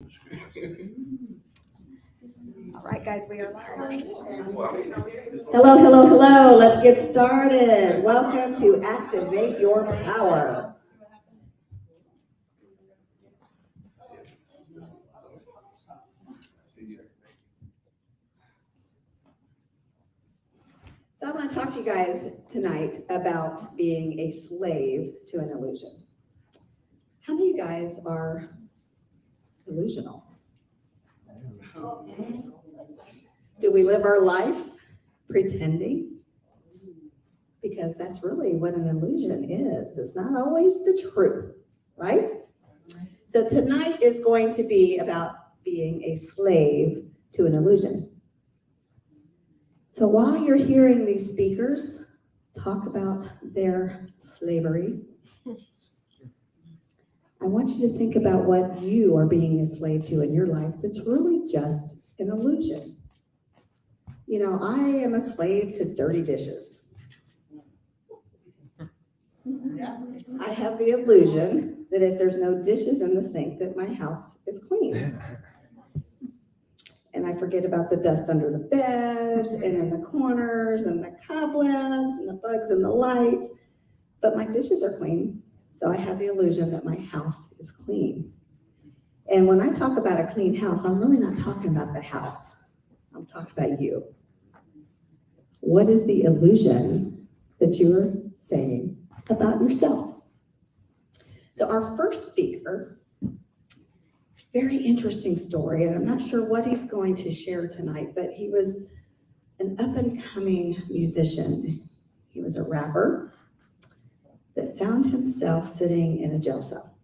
All right, guys, we are live. Hello, hello, hello. Let's get started. Welcome to Activate Your Power. So I want to talk to you guys tonight about being a slave to an illusion. How many of you guys are illusional? Do we live our life pretending? Because that's really what an illusion is. It's not always the truth, right? So tonight is going to be about being a slave to an illusion. So while you're hearing these speakers talk about their slavery, I want you to think about what you are being a slave to in your life that's really just an illusion. You know, I am a slave to dirty dishes. I have the illusion that if there's no dishes in the sink, that my house is clean. And I forget about the dust under the bed and in the corners and the cobwebs and the bugs and the lights. But my dishes are clean, so I have the illusion that my house is clean. And when I talk about a clean house, I'm really not talking about the house. I'm talking about you. What is the illusion that you're saying about yourself? So our first speaker, very interesting story, and I'm not sure what he's going to share tonight, but he was an up-and-coming musician. He was a rapper that found himself sitting in a jail cell,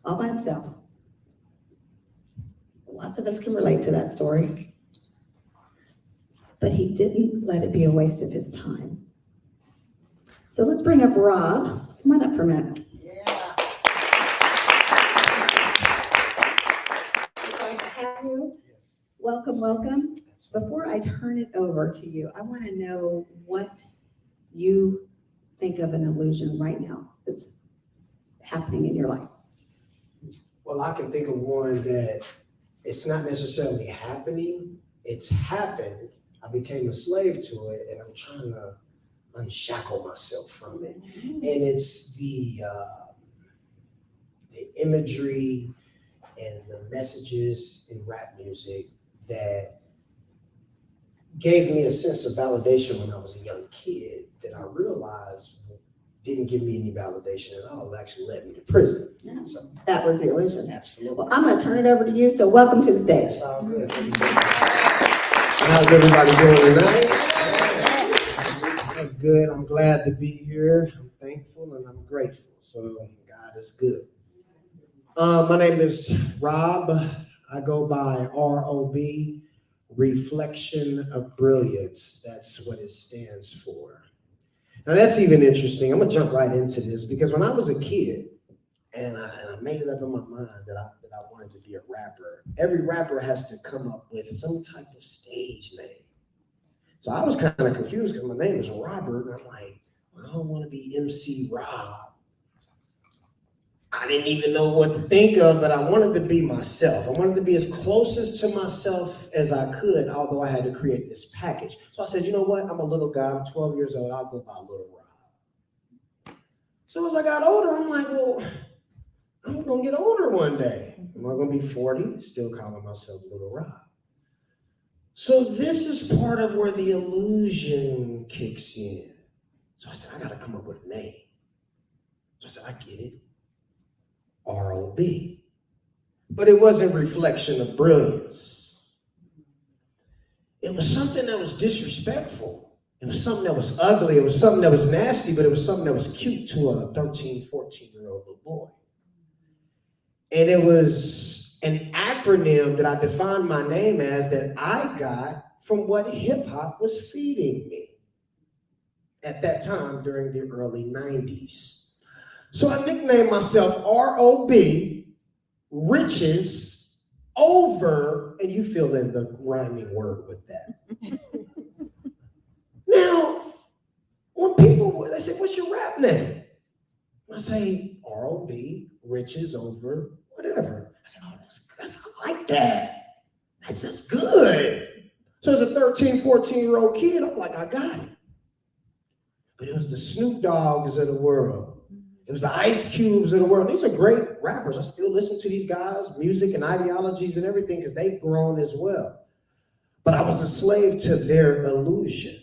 all by himself. Lots of us can relate to that story. But he didn't let it be a waste of his time. So let's bring up Rob. Come on up for a minute. You. Welcome, welcome. Before I turn it over to you, I want to know what you think of an illusion right now that's happening in your life. Well, I can think of one that it's not necessarily happening, it's happened. I became a slave to it, and I'm trying to unshackle myself from it. And it's the imagery and the messages in rap music that gave me a sense of validation when I was a young kid that I realized didn't give me any validation at all. It actually led me to prison. Yeah. So that was the illusion. Absolutely. Well, I'm going to turn it over to you, so welcome to the stage. That's all good. How's everybody doing tonight? That's good. I'm glad to be here. I'm thankful and I'm grateful. So God is good. My name is Rob. I go by ROB, Reflection of Brilliance. That's what it stands for. Now that's even interesting. I'm gonna jump right into this because when I was a kid, and I made it up in my mind that I wanted to be a rapper. Every rapper has to come up with some type of stage name. So I was kind of confused because my name is Robert, and I'm like, well, I don't want to be MC Rob. I didn't even know what to think of, but I wanted to be myself. I wanted to be as closest to myself as I could, although I had to create this package. So I said, you know what? I'm a little guy. I'm 12 years old. I'll go by Little Rob. So as I got older, I'm like, well, I'm going to get older one day. Am I going to be 40? Still calling myself Little Rob. So this is part of where the illusion kicks in. So I said, I got to come up with a name. So I said, I get it. ROB. But it wasn't reflection of brilliance. It was something that was disrespectful. It was something that was ugly. It was something that was nasty, but it was something that was cute to a 13, 14-year-old little boy. And it was an acronym that I defined my name as that I got from what hip hop was feeding me at that time during the early 90s. So I nicknamed myself ROB, riches over, and you fill in the rhyming word with that. Now, when people, they say, what's your rap name? I say, ROB, riches over, whatever. I said, oh, that's I like that. That's just good. So as a 13, 14-year-old kid, I'm like, I got it. But it was the Snoop Dogg's of the world. It was the Ice Cubes of the world. These are great rappers. I still listen to these guys' music and ideologies and everything because they've grown as well. But I was a slave to their illusion.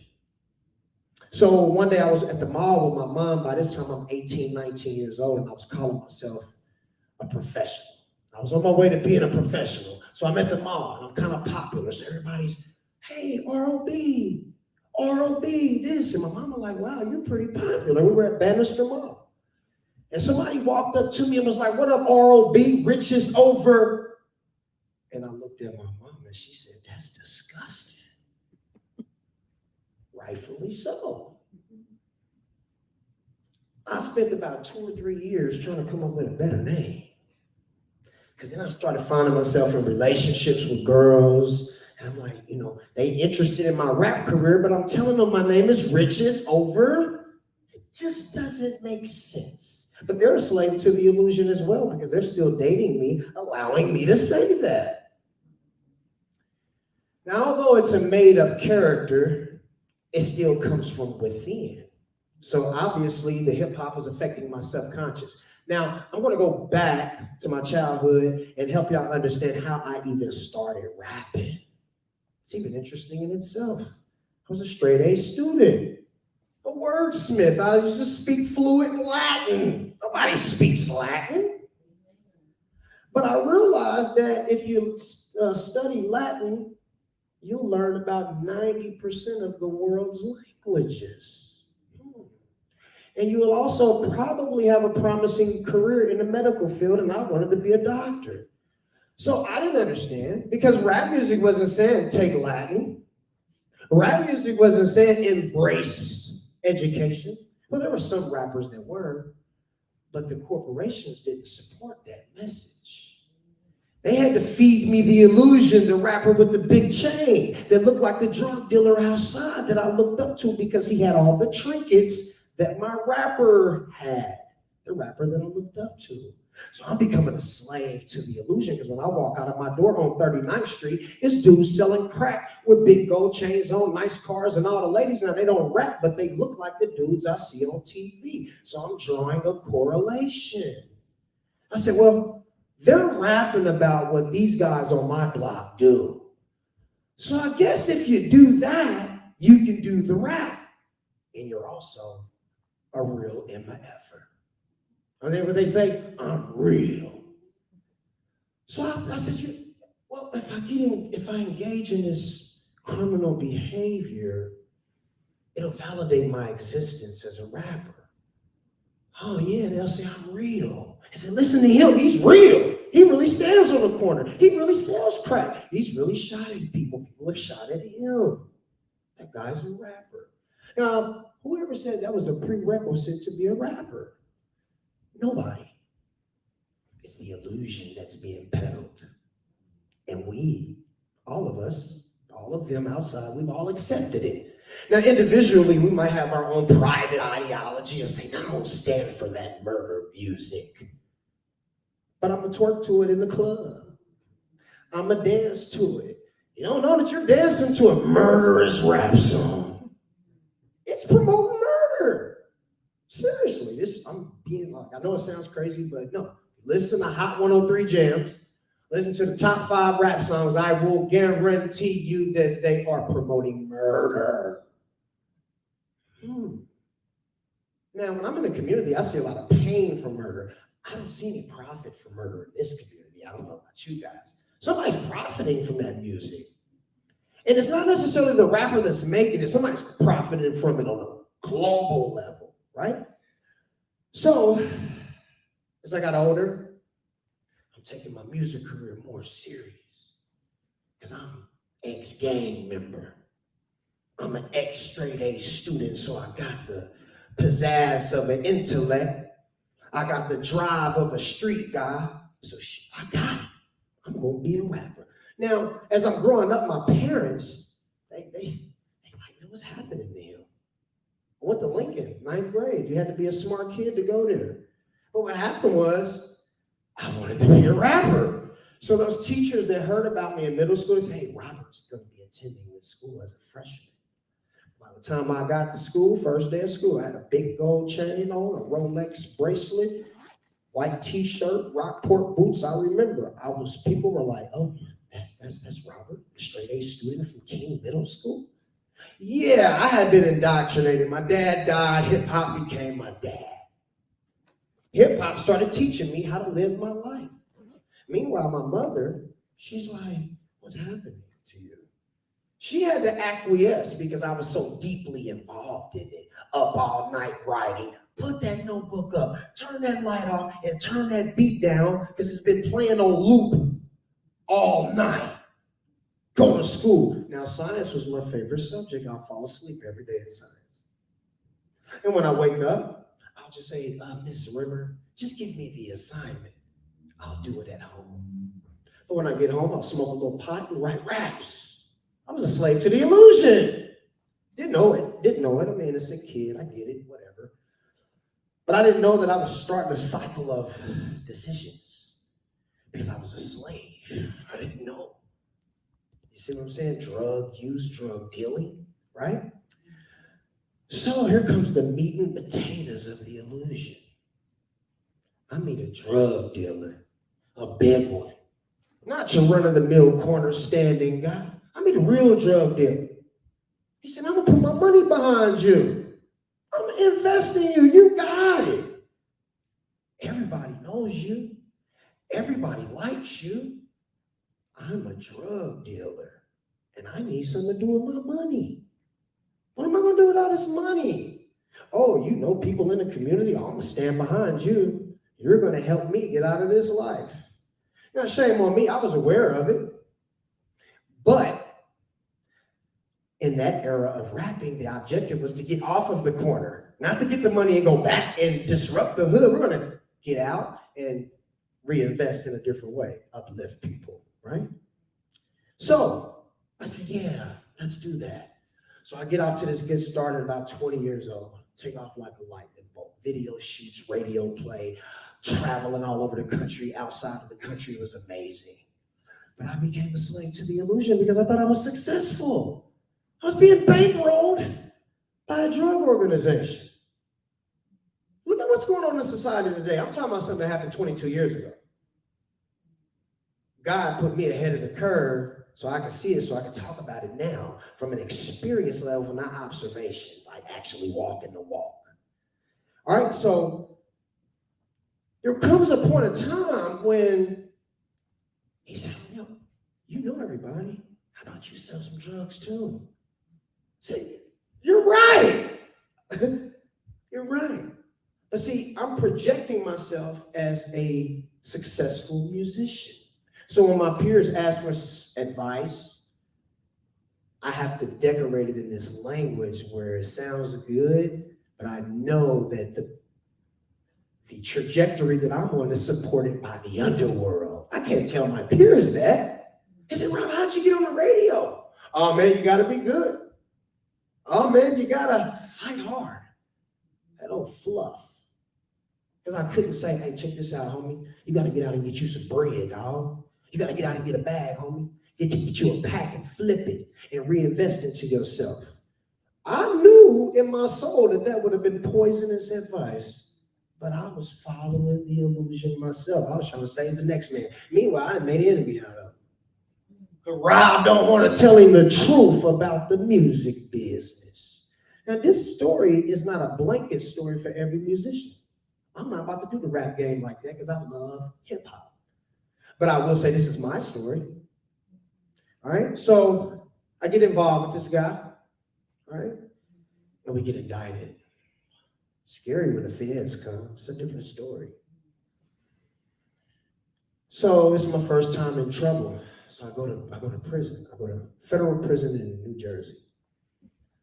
So one day I was at the mall with my mom. By this time I'm 18, 19 years old, and I was calling myself a professional. I was on my way to being a professional. So I'm at the mall, and I'm kind of popular. So everybody's, hey, R.O.B., this. And my mama like, wow, you're pretty popular. We were at Bannister Mall. And somebody walked up to me and was like, what up, R.O.B., riches over. And I looked at my mom, and she said, that's disgusting. Rightfully so. I spent about 2 or 3 years trying to come up with a better name. Because then I started finding myself in relationships with girls. And I'm like, they interested in my rap career, but I'm telling them my name is Riches over. It just doesn't make sense. But they're a slave to the illusion as well because they're still dating me, allowing me to say that. Now, although it's a made-up character, it still comes from within. So obviously the hip hop is affecting my subconscious. Now, I'm going to go back to my childhood and help y'all understand how I even started rapping. It's even interesting in itself. I was a straight A student, a wordsmith. I used to speak fluent Latin. Nobody speaks Latin. But I realized that if you study Latin, you'll learn about 90% of the world's languages. And you will also probably have a promising career in the medical field, and I wanted to be a doctor. So I didn't understand, because rap music wasn't saying take Latin. Rap music wasn't saying embrace education. Well, there were some rappers that were, but the corporations didn't support that message. They had to feed me the illusion, the rapper with the big chain that looked like the drug dealer outside that I looked up to because he had all the trinkets that my rapper had, the rapper that I looked up to. So I'm becoming a slave to the illusion because when I walk out of my door on 39th Street, it's dudes selling crack with big gold chains on, nice cars, and all the ladies. Now, they don't rap, but they look like the dudes I see on TV. So I'm drawing a correlation. I said, well, they're rapping about what these guys on my block do. So I guess if you do that, you can do the rap. And you're also a real MFer. And then what they say, I'm real. So I said, well, if I engage in this criminal behavior, it'll validate my existence as a rapper. Oh yeah, they'll say I'm real. I said, listen to him, he's real. He really stands on the corner. He really sells crack. He's really shot at people. People have shot at him. That guy's a rapper. Now, whoever said that was a prerequisite to be a rapper? Nobody. It's the illusion that's being peddled. And we, all of us, all of them outside, we've all accepted it. Now, individually, we might have our own private ideology and say, I don't stand for that murder music. But I'm going to twerk to it in the club. I'm going to dance to it. You don't know that you're dancing to a murderous rap song. It's promoting murder. Seriously, I'm being like, I know it sounds crazy, but no. Listen to Hot 103 Jams. Listen to the top 5 rap songs. I will guarantee you that they are promoting murder. Now, when I'm in a community, I see a lot of pain for murder. I don't see any profit for murder in this community. I don't know about you guys. Somebody's profiting from that music. And it's not necessarily the rapper that's making it. Somebody's profiting from it on a global level, right? So, as I got older, I'm taking my music career more serious because I'm an ex-gang member. I'm an ex-straight A student, so I got the pizzazz of an intellect. I got the drive of a street guy, so I got it. I'm going to be a rapper. Now, as I'm growing up, my parents, they like, man, what's happening to him? I went to Lincoln, 9th grade. You had to be a smart kid to go there. But what happened was, I wanted to be a rapper. So those teachers that heard about me in middle school, they say, hey, Robert's going to be attending this school as a freshman. By the time I got to school, first day of school, I had a big gold chain on, a Rolex bracelet, white t-shirt, Rockport boots. I remember people were like, oh, that's Robert, the straight A student from King Middle School. Yeah, I had been indoctrinated. My dad died, hip hop became my dad. Hip hop started teaching me how to live my life. Meanwhile, my mother, she's like, what's happening to you? She had to acquiesce because I was so deeply involved in it. Up all night writing. Put that notebook up, turn that light off, and turn that beat down because it's been playing on loop all night. Go to school. Now, science was my favorite subject. I'll fall asleep every day in science. And when I wake up, I'll just say, Miss Rimmer, just give me the assignment. I'll do it at home. But when I get home, I'll smoke a little pot and write raps. I was a slave to the illusion. Didn't know it. I'm an innocent kid. I get it, whatever. But I didn't know that I was starting a cycle of decisions because I was a slave. I didn't know. You see what I'm saying? Drug use, drug dealing, right? So here comes the meat and potatoes of the illusion. I meet a drug dealer, a big one. Not your run-of-the-mill corner standing guy. I meet a real drug dealer. He said, I'm gonna put my money behind you. I'm investing in you. You got it. Everybody knows you. Everybody likes you. I'm a drug dealer, and I need something to do with my money. What am I gonna do with all this money? Oh, you know people in the community. I'm gonna stand behind you. You're gonna help me get out of this life. Now, shame on me. I was aware of it, but in that era of rapping, the objective was to get off of the corner, not to get the money and go back and disrupt the hood. We're gonna get out and reinvest in a different way, uplift people, right? So I said, yeah, let's do that. So I get off to this good start at about 20 years old, take off like a lightning bolt, video shoots, radio play, traveling all over the country, outside of the country. Was amazing. But I became a slave to the illusion because I thought I was successful. I was being bankrolled by a drug organization. Look at what's going on in society today. I'm talking about something that happened 22 years ago. God put me ahead of the curve so I could see it, so I could talk about it now from an experience level, not observation, like actually walking the walk. All right, so there comes a point of time when he said, you know everybody. How about you sell some drugs too? Say, you're right. You're right. But see, I'm projecting myself as a successful musician. So when my peers ask for advice, I have to decorate it in this language where it sounds good, but I know that the trajectory that I'm on is supported by the underworld. I can't tell my peers that. They say, Rob, how'd you get on the radio? Oh man, you gotta be good. Oh man, you gotta fight hard. That old fluff. Because I couldn't say, hey, check this out, homie. You gotta get out and get you some bread, dog. You gotta get out and get a bag, homie. Get you a pack and flip it and reinvest into yourself. I knew in my soul that would have been poisonous advice, but I was following the illusion myself. I was trying to save the next man. Meanwhile, I had made an enemy out of him. Rob don't want to tell him the truth about the music business. Now, this story is not a blanket story for every musician. I'm not about to do the rap game like that because I love hip hop. But I will say this is my story. All right, so I get involved with this guy, all right, and we get indicted. Scary when the feds come. It's a different story. So this is my first time in trouble. So I go to prison. I go to federal prison in New Jersey.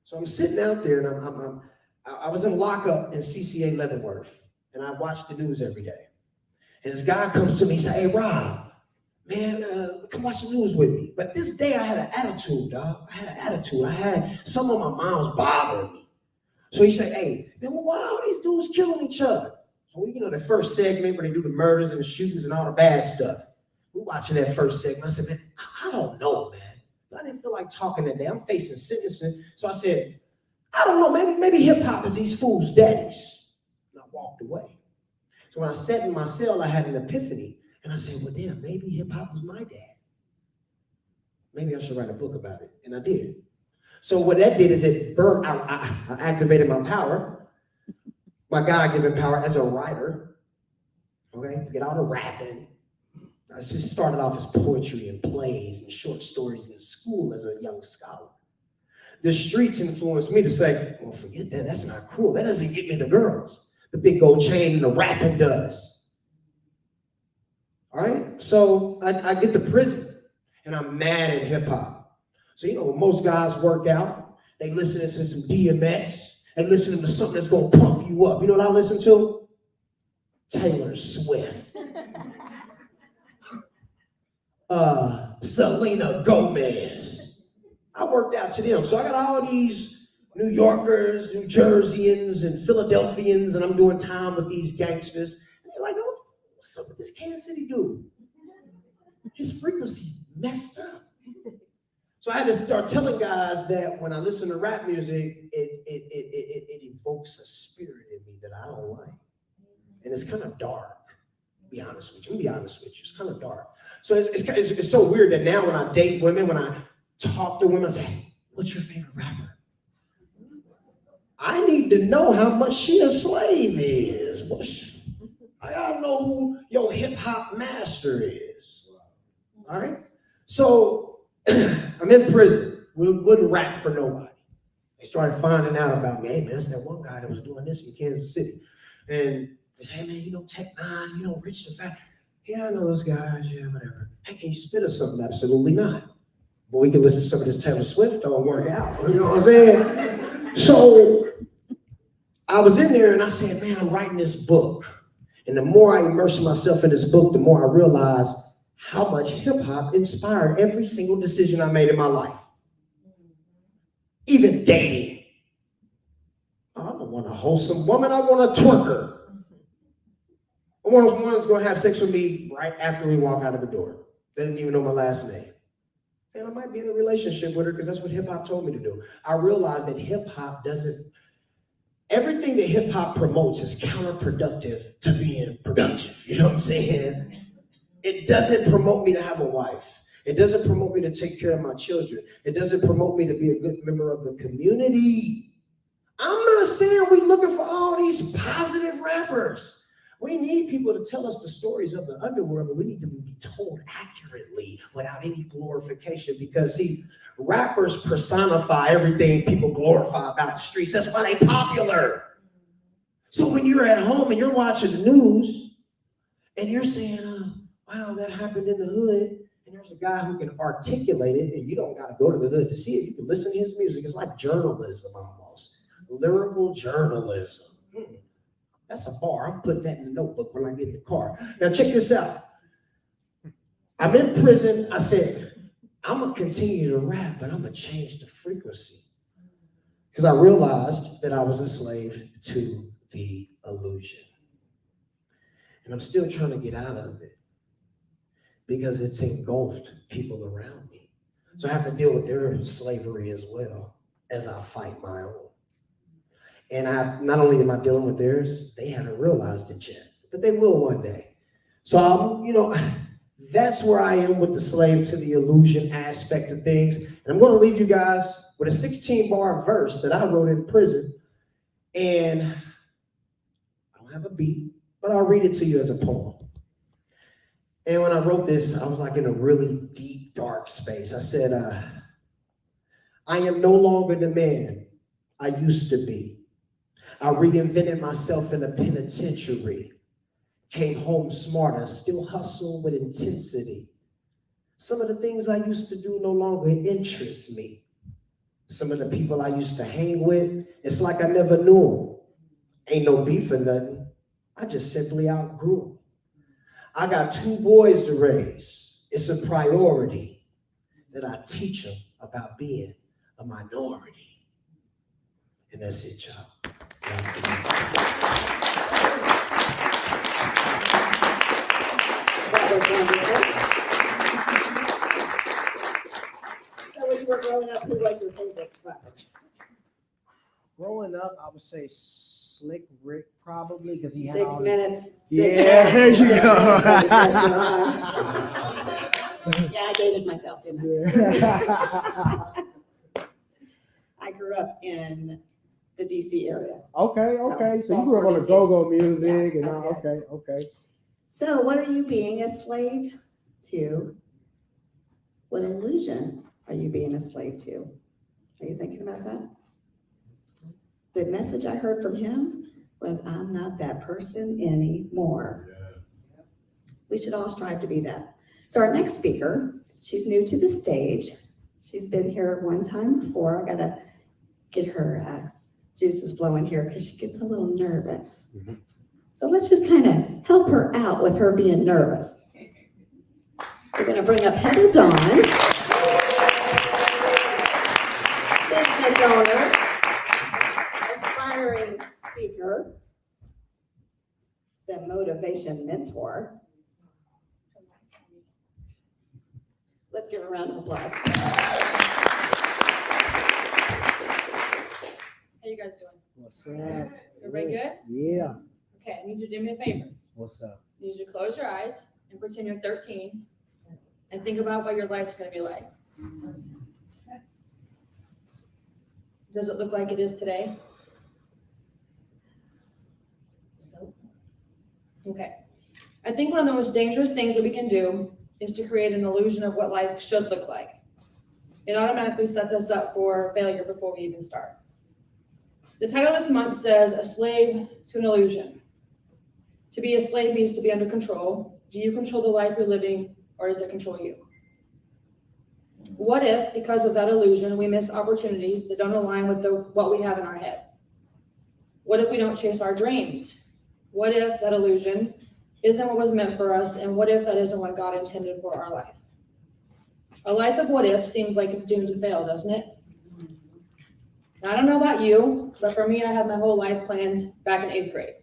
So I'm sitting out there, and I was in lockup in CCA Leavenworth, and I watch the news every day. And this guy comes to me and says, hey, Rob, man, come watch the news with me. But this day I had an attitude, dog. I had some of my moms bothering me. So he said, hey, man, why are all these dudes killing each other? So, the first segment where they do the murders and the shootings and all the bad stuff. we're watching that first segment. I said, man, I don't know, man. I didn't feel like talking that day. I'm facing sentencing. So I said, I don't know, maybe hip hop is these fools' daddies. And I walked away. So when I sat in my cell, I had an epiphany. And I said, well, damn, maybe hip hop was my dad. Maybe I should write a book about it. And I did. So what that did is it burnt out. I activated my power, my God-given power as a writer. Okay, forget all the rapping. I just started off as poetry and plays and short stories in school as a young scholar. The streets influenced me to say, well, forget that. That's not cool. That doesn't get me the girls. The big gold chain and the rapping does. All right? So I get to prison and I'm mad at hip hop. So, you know, when most guys work out, they listen to some DMX. They listen to something that's going to pump you up. You know what I listen to? Taylor Swift. Selena Gomez. I worked out to them. So I got all these New Yorkers, New Jerseyans, and Philadelphians, and I'm doing time with these gangsters. And they're like, oh, what's up with this Kansas City dude? His frequency messed up. So I had to start telling guys that when I listen to rap music, it evokes a spirit in me that I don't like. And it's kind of dark, to be honest with you. Let me be honest with you. It's kind of dark. So it's so weird that now when I date women, when I talk to women, I say, what's your favorite rapper? I need to know how much she a slave is. I gotta know who your hip hop master is. All right? So I'm in prison. We wouldn't rap for nobody. They started finding out about me. Hey man, that's that one guy that was doing this in Kansas City. And they say, hey man, you know Tech Nine, you know Rich the Fat. Yeah, I know those guys, yeah, whatever. Hey, can you spit us something? Absolutely not. But we can listen to some of this Taylor Swift, don't work out. You know what I'm saying? So I was in there and I said, man, I'm writing this book. And the more I immerse myself in this book, the more I realized how much hip hop inspired every single decision I made in my life. Even dating. Oh, I don't want a wholesome woman, I want a twerker. One one's gonna have sex with me right after we walk out of the door. They didn't even know my last name. And I might be in a relationship with her because that's what hip hop told me to do. I realized that hip hop everything that hip hop promotes is counterproductive to being productive. You know what I'm saying? It doesn't promote me to have a wife. It doesn't promote me to take care of my children. It doesn't promote me to be a good member of the community. I'm not saying we're looking for all these positive rappers. We need people to tell us the stories of the underworld, but we need to be told accurately without any glorification because, see, rappers personify everything people glorify about the streets. That's why they popular. So when you're at home and you're watching the news and you're saying, wow, that happened in the hood, and there's a guy who can articulate it, and you don't got to go to the hood to see it. You can listen to his music. It's like journalism almost. Lyrical journalism. That's a bar. I'm putting that in the notebook when I get in the car. Now check this out. I'm in prison. I said, I'm going to continue to rap, but I'm going to change the frequency. Because I realized that I was enslaved to the illusion. And I'm still trying to get out of it because it's engulfed people around me. So I have to deal with their slavery as well as I fight my own. And not only am I dealing with theirs, they haven't realized it yet, but they will one day. So, that's where I am with the slave to the illusion aspect of things. And I'm going to leave you guys with a 16-bar verse that I wrote in prison. And I don't have a beat, but I'll read it to you as a poem. And when I wrote this, I was like in a really deep, dark space. I said, I am no longer the man I used to be. I reinvented myself in a penitentiary, came home smarter, still hustle with intensity. Some of the things I used to do no longer interest me. Some of the people I used to hang with, it's like I never knew them. Ain't no beef or nothing. I just simply outgrew them. I got 2 boys to raise. It's a priority that I teach them about being a minority. And that's it, y'all. That was wonderful. growing up, who was your favorite rapper? Growing up, I would say Slick Rick probably because he had 6 all minutes. Yeah, there you go. Yeah, I dated myself, didn't I? Yeah. I grew up in the DC area. Okay. So you grew up on the DC. go-go music and Yeah, I all. did. Okay. So what are you being a slave to? What illusion are you being a slave to? Are you thinking about that? The message I heard from him was, I'm not that person anymore. We should all strive to be that. So our next speaker, she's new to the stage. She's been here one time before. I gotta get her juices flowing here because she gets a little nervous. Mhm. So let's just kind of help her out with her being nervous. We're gonna bring up Heather Dawn, business owner, aspiring speaker, the motivation mentor. Let's give her a round of applause. How you guys doing? What's up? Everybody good? Yeah. Okay, I need you to do me a favor. What's up? I need you to close your eyes and pretend you're 13 and think about what your life's gonna be like. Does it look like it is today? Nope. Okay. I think one of the most dangerous things that we can do is to create an illusion of what life should look like. It automatically sets us up for failure before we even start. The title this month says, A Slave to an Illusion. To be a slave means to be under control. Do you control the life you're living, or does it control you? What if, because of that illusion, we miss opportunities that don't align with what we have in our head? What if we don't chase our dreams? What if that illusion isn't what was meant for us, and what if that isn't what God intended for our life? A life of what if seems like it's doomed to fail, doesn't it? Now, I don't know about you, but for me, I had my whole life planned back in 8th grade.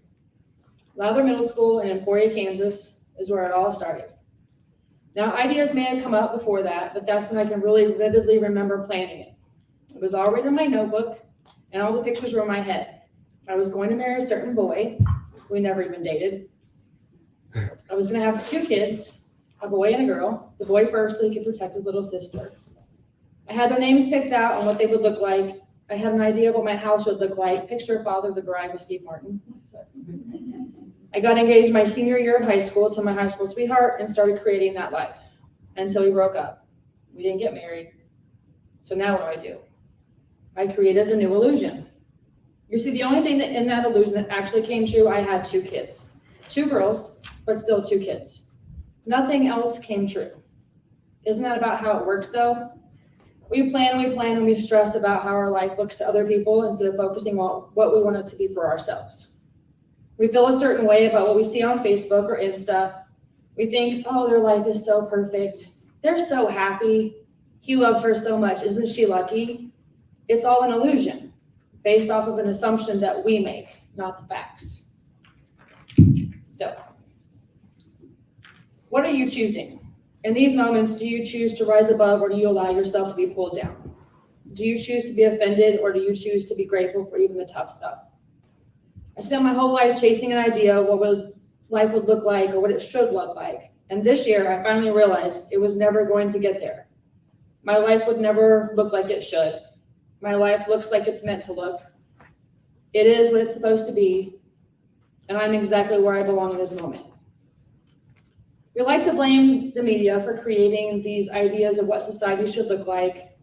Lowther Middle School in Emporia, Kansas is where it all started. Now, ideas may have come up before that, but that's when I can really vividly remember planning it. It was all written in my notebook, and all the pictures were in my head. I was going to marry a certain boy. We never even dated. I was going to have 2 kids, a boy and a girl. The boy first so he could protect his little sister. I had their names picked out and what they would look like. I had an idea of what my house would look like. Picture Father of the Bride with Steve Martin. I got engaged my senior year of high school to my high school sweetheart and started creating that life. And so we broke up. We didn't get married. So now what do? I created a new illusion. You see, the only thing that in that illusion that actually came true, I had 2 kids. 2 girls, but still 2 kids. Nothing else came true. Isn't that about how it works though? We plan and we stress about how our life looks to other people instead of focusing on what we want it to be for ourselves. We feel a certain way about what we see on Facebook or Insta. We think, oh, their life is so perfect. They're so happy. He loves her so much. Isn't she lucky? It's all an illusion based off of an assumption that we make, not the facts. So, what are you choosing? In these moments, do you choose to rise above or do you allow yourself to be pulled down? Do you choose to be offended or do you choose to be grateful for even the tough stuff? I spent my whole life chasing an idea of what life would look like or what it should look like. And this year, I finally realized it was never going to get there. My life would never look like it should. My life looks like it's meant to look. It is what it's supposed to be. And I'm exactly where I belong in this moment. We like to blame the media for creating these ideas of what society should look like.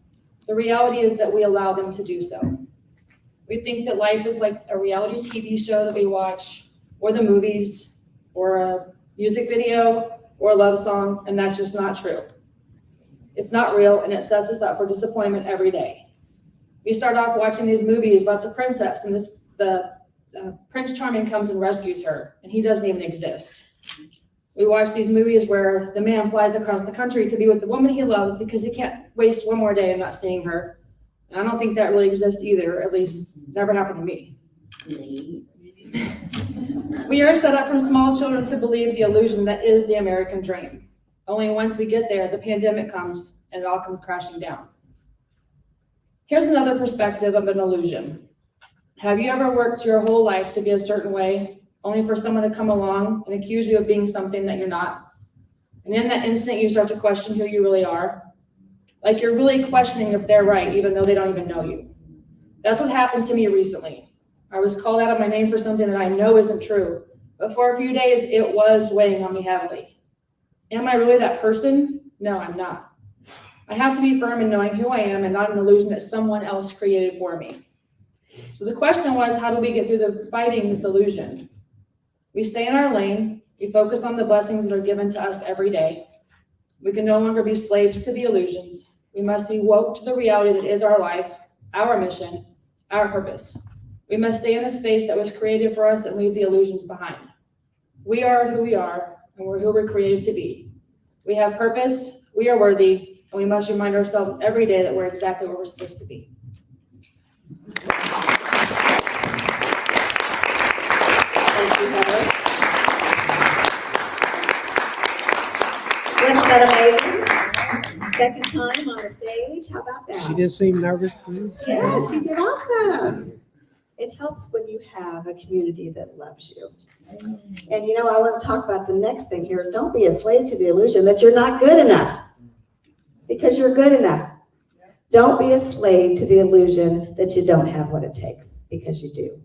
The reality is that we allow them to do so. We think that life is like a reality TV show that we watch, or the movies, or a music video, or a love song, and that's just not true. It's not real, and it sets us up for disappointment every day. We start off watching these movies about the princess, and the Prince Charming comes and rescues her, and he doesn't even exist. We watch these movies where the man flies across the country to be with the woman he loves because he can't waste one more day of not seeing her. And I don't think that really exists either, at least never happened to me. We are set up for small children to believe the illusion that is the American dream. Only once we get there, the pandemic comes and it all comes crashing down. Here's another perspective of an illusion. Have you ever worked your whole life to be a certain way, only for someone to come along and accuse you of being something that you're not? And in that instant, you start to question who you really are. Like you're really questioning if they're right, even though they don't even know you. That's what happened to me recently. I was called out of my name for something that I know isn't true, but for a few days, it was weighing on me heavily. Am I really that person? No, I'm not. I have to be firm in knowing who I am and not an illusion that someone else created for me. So the question was, how do we get through the fighting this illusion? We stay in our lane. We focus on the blessings that are given to us every day. We can no longer be slaves to the illusions. We must be woke to the reality that is our life, our mission, our purpose. We must stay in a space that was created for us and leave the illusions behind. We are who we are, and we're who we're created to be. We have purpose, we are worthy, and we must remind ourselves every day that we're exactly where we're supposed to be. Thank you, Heather. Wasn't that amazing? Second time on the stage, how about that? She didn't seem nervous to me. Yeah, she did awesome. It helps when you have a community that loves you. And you know, I want to talk about the next thing here is don't be a slave to the illusion that you're not good enough, because you're good enough. Don't be a slave to the illusion that you don't have what it takes, because you do.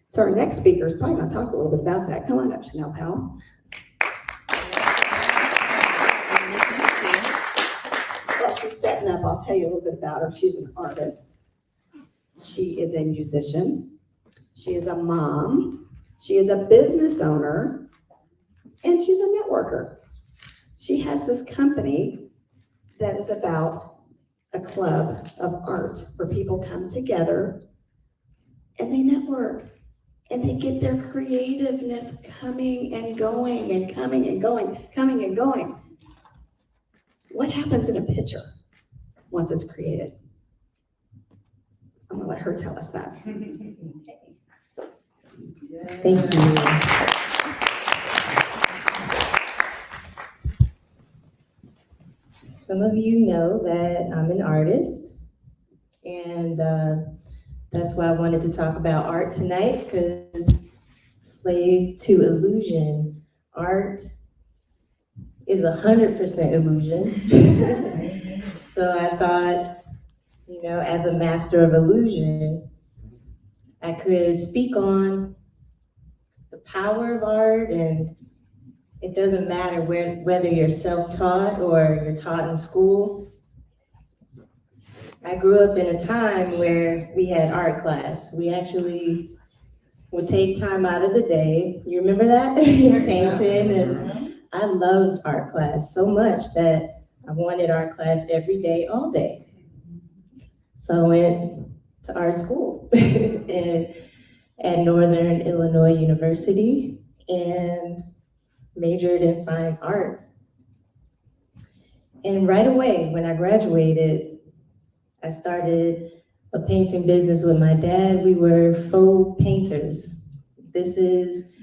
So our next speaker is probably going to talk a little bit about that. Come on up, Chanel Powell. While she's setting up, I'll tell you a little bit about her. She's an artist. She is a musician. She is a mom. She is a business owner. And she's a networker. She has this company that is about a club of art where people come together and they network and they get their creativeness coming and going and coming and going, coming and going. What happens in a picture once it's created? I'm gonna let her tell us that. Thank you. Some of you know that I'm an artist, and that's why I wanted to talk about art tonight, because slave to illusion, art is 100% illusion. So I thought, you know, as a master of illusion, I could speak on the power of art, and it doesn't matter whether you're self-taught or you're taught in school. I grew up in a time where we had art class. We actually would take time out of the day. You remember that? Painting, and I loved art class so much that I wanted art class every day, all day. So I went to art school at Northern Illinois University and majored in fine art. And right away, when I graduated, I started a painting business with my dad. We were faux painters. This is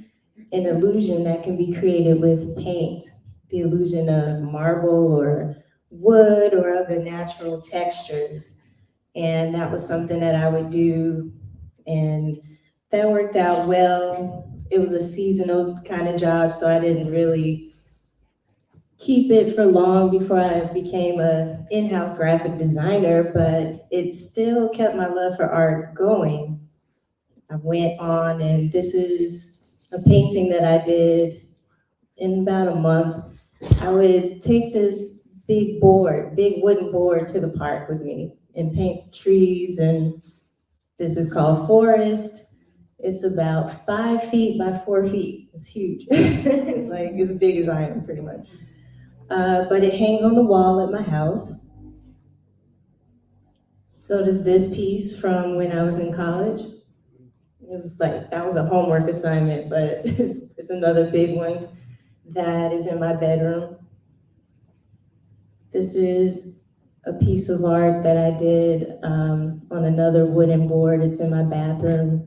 an illusion that can be created with paint, the illusion of marble or wood or other natural textures. And that was something that I would do, and that worked out well. It was a seasonal kind of job, so I didn't really keep it for long before I became an in-house graphic designer, but it still kept my love for art going. I went on, and this is a painting that I did in about a month. I would take this big wooden board to the park with me and paint trees, and this is called Forest. It's about 5 feet by 4 feet. It's huge. It's like as big as I am, pretty much. But it hangs on the wall at my house. So does this piece from when I was in college. It was like, that was a homework assignment, but it's another big one that is in my bedroom. This is a piece of art that I did on another wooden board. It's in my bathroom.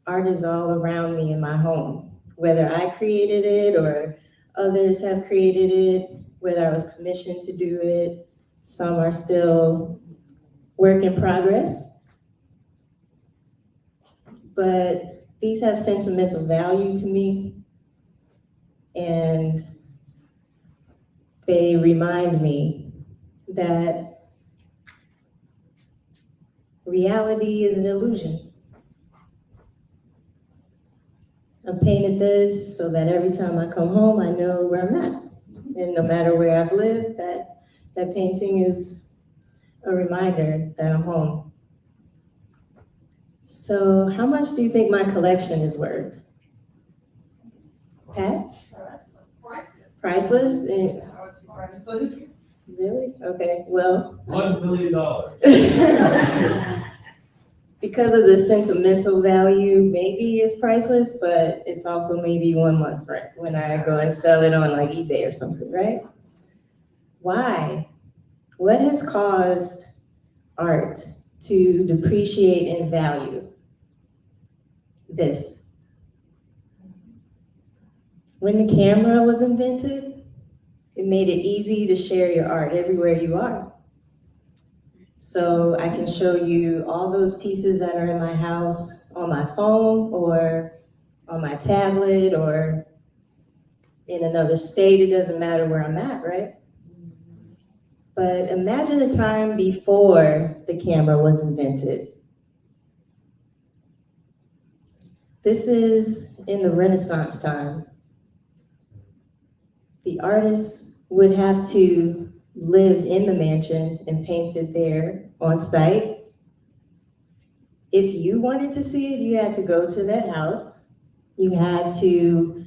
Art is all around me in my home, whether I created it or others have created it, whether I was commissioned to do it. Some are still work in progress. But these have sentimental value to me, and they remind me that reality is an illusion. I painted this so that every time I come home, I know where I'm at. And no matter where I've lived, that painting is a reminder that I'm home. So how much do you think my collection is worth? Pat? Priceless? Priceless. Really? Okay, well. $1 million. Because of the sentimental value, maybe it's priceless, but it's also maybe 1 month's rent when I go and sell it on like eBay or something, right? Why? What has caused art to depreciate in value? This. When the camera was invented, it made it easy to share your art everywhere you are. So I can show you all those pieces that are in my house on my phone or on my tablet or in another state. It doesn't matter where I'm at, right? But imagine a time before the camera was invented. This is in the Renaissance time. The artists would have to live in the mansion and paint it there on site. If you wanted to see it, you had to go to that house. You had to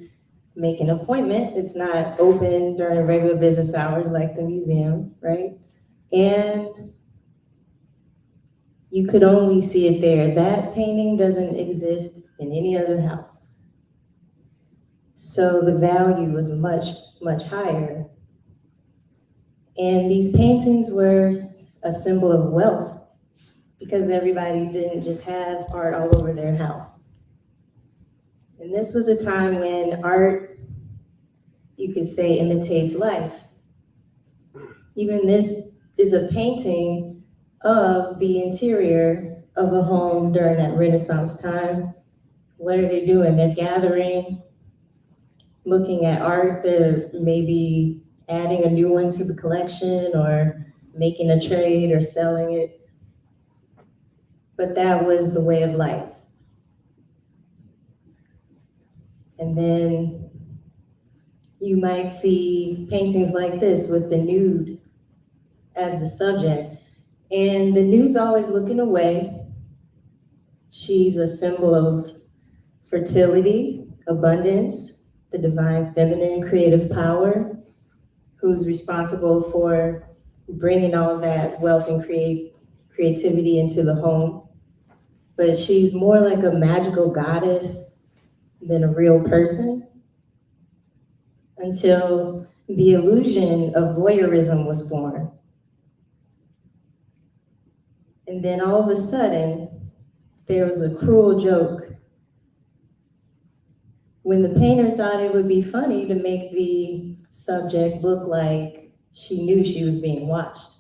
make an appointment. It's not open during regular business hours like the museum, right? And you could only see it there. That painting doesn't exist in any other house. So the value was much, much higher. And these paintings were a symbol of wealth because everybody didn't just have art all over their house. And this was a time when art, you could say, imitates life. Even this is a painting of the interior of a home during that Renaissance time. What are they doing? They're gathering, looking at art. They're maybe adding a new one to the collection or making a trade or selling it. But that was the way of life. And then you might see paintings like this with the nude as the subject. And the nude's always looking away. She's a symbol of fertility, abundance, the divine feminine creative power, who's responsible for bringing all of that wealth and creativity into the home. But she's more like a magical goddess than a real person, until the illusion of voyeurism was born. And then all of a sudden, there was a cruel joke. When the painter thought it would be funny to make the subject look like she knew she was being watched,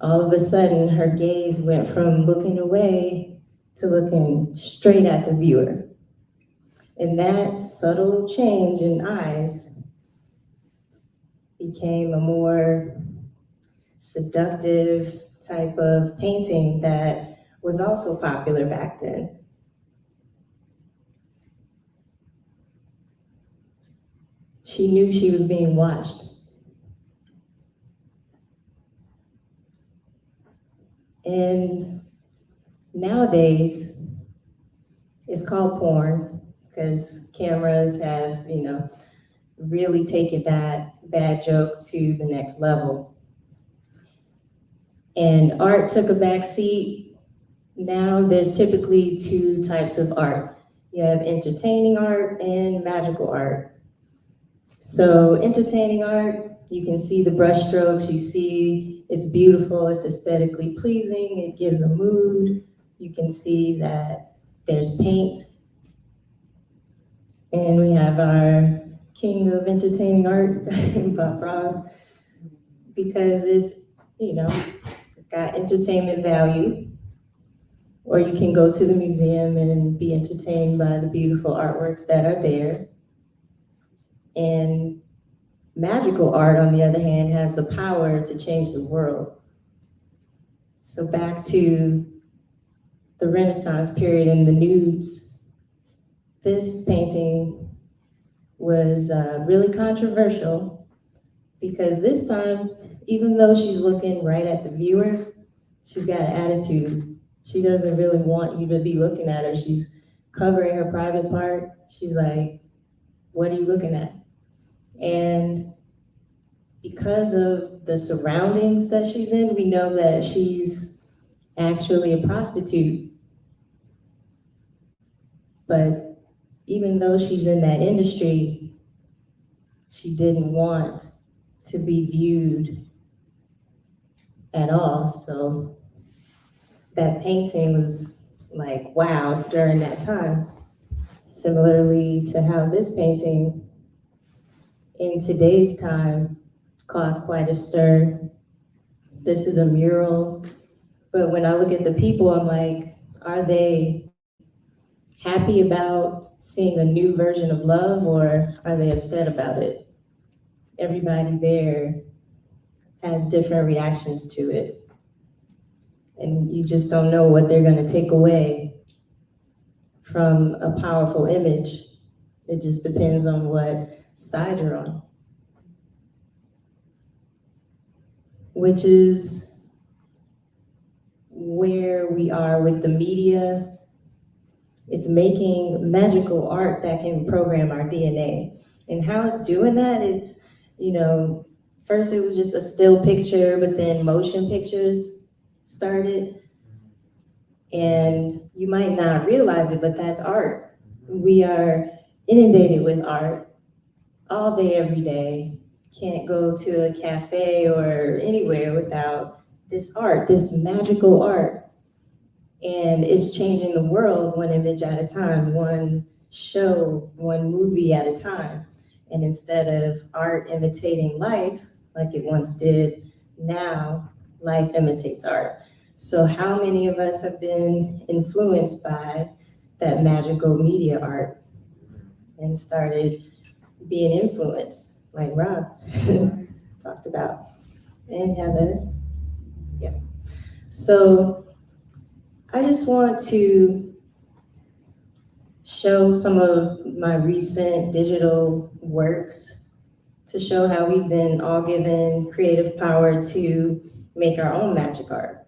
all of a sudden her gaze went from looking away to looking straight at the viewer. And that subtle change in eyes became a more seductive type of painting that was also popular back then. She knew she was being watched. And nowadays, it's called porn because cameras have, really taken that bad joke to the next level. And art took a back seat. Now there's typically two types of art. You have entertaining art and magical art. So entertaining art, you can see the brush strokes, you see it's beautiful, it's aesthetically pleasing, it gives a mood. You can see that there's paint. And we have our king of entertaining art, Bob Ross, because it's, got entertainment value, or you can go to the museum and be entertained by the beautiful artworks that are there. And magical art, on the other hand, has the power to change the world. So back to the Renaissance period and the nudes, this painting was really controversial because this time, even though she's looking right at the viewer, she's got an attitude. She doesn't really want you to be looking at her. She's covering her private part. She's like, what are you looking at? And because of the surroundings that she's in, we know that she's actually a prostitute. But even though she's in that industry, she didn't want to be viewed at all. So that painting was like, wow, during that time. Similarly to how this painting in today's time caused quite a stir. This is a mural, but when I look at the people, I'm like, are they happy about seeing a new version of love, or are they upset about it? Everybody there has different reactions to it. And you just don't know what they're gonna take away from a powerful image. It just depends on what side you're on. Which is where we are with the media. It's making magical art that can program our DNA. And how it's doing that, it's, first it was just a still picture, but then motion pictures started. And you might not realize it, but that's art. We are inundated with art all day, every day. Can't go to a cafe or anywhere without this art, this magical art. And it's changing the world one image at a time, one show, one movie at a time. And instead of art imitating life, like it once did, now life imitates art. So how many of us have been influenced by that magical media art and started being influenced, like Rob talked about, and Heather? Yeah. So I just want to show some of my recent digital works to show how we've been all given creative power to make our own magic art.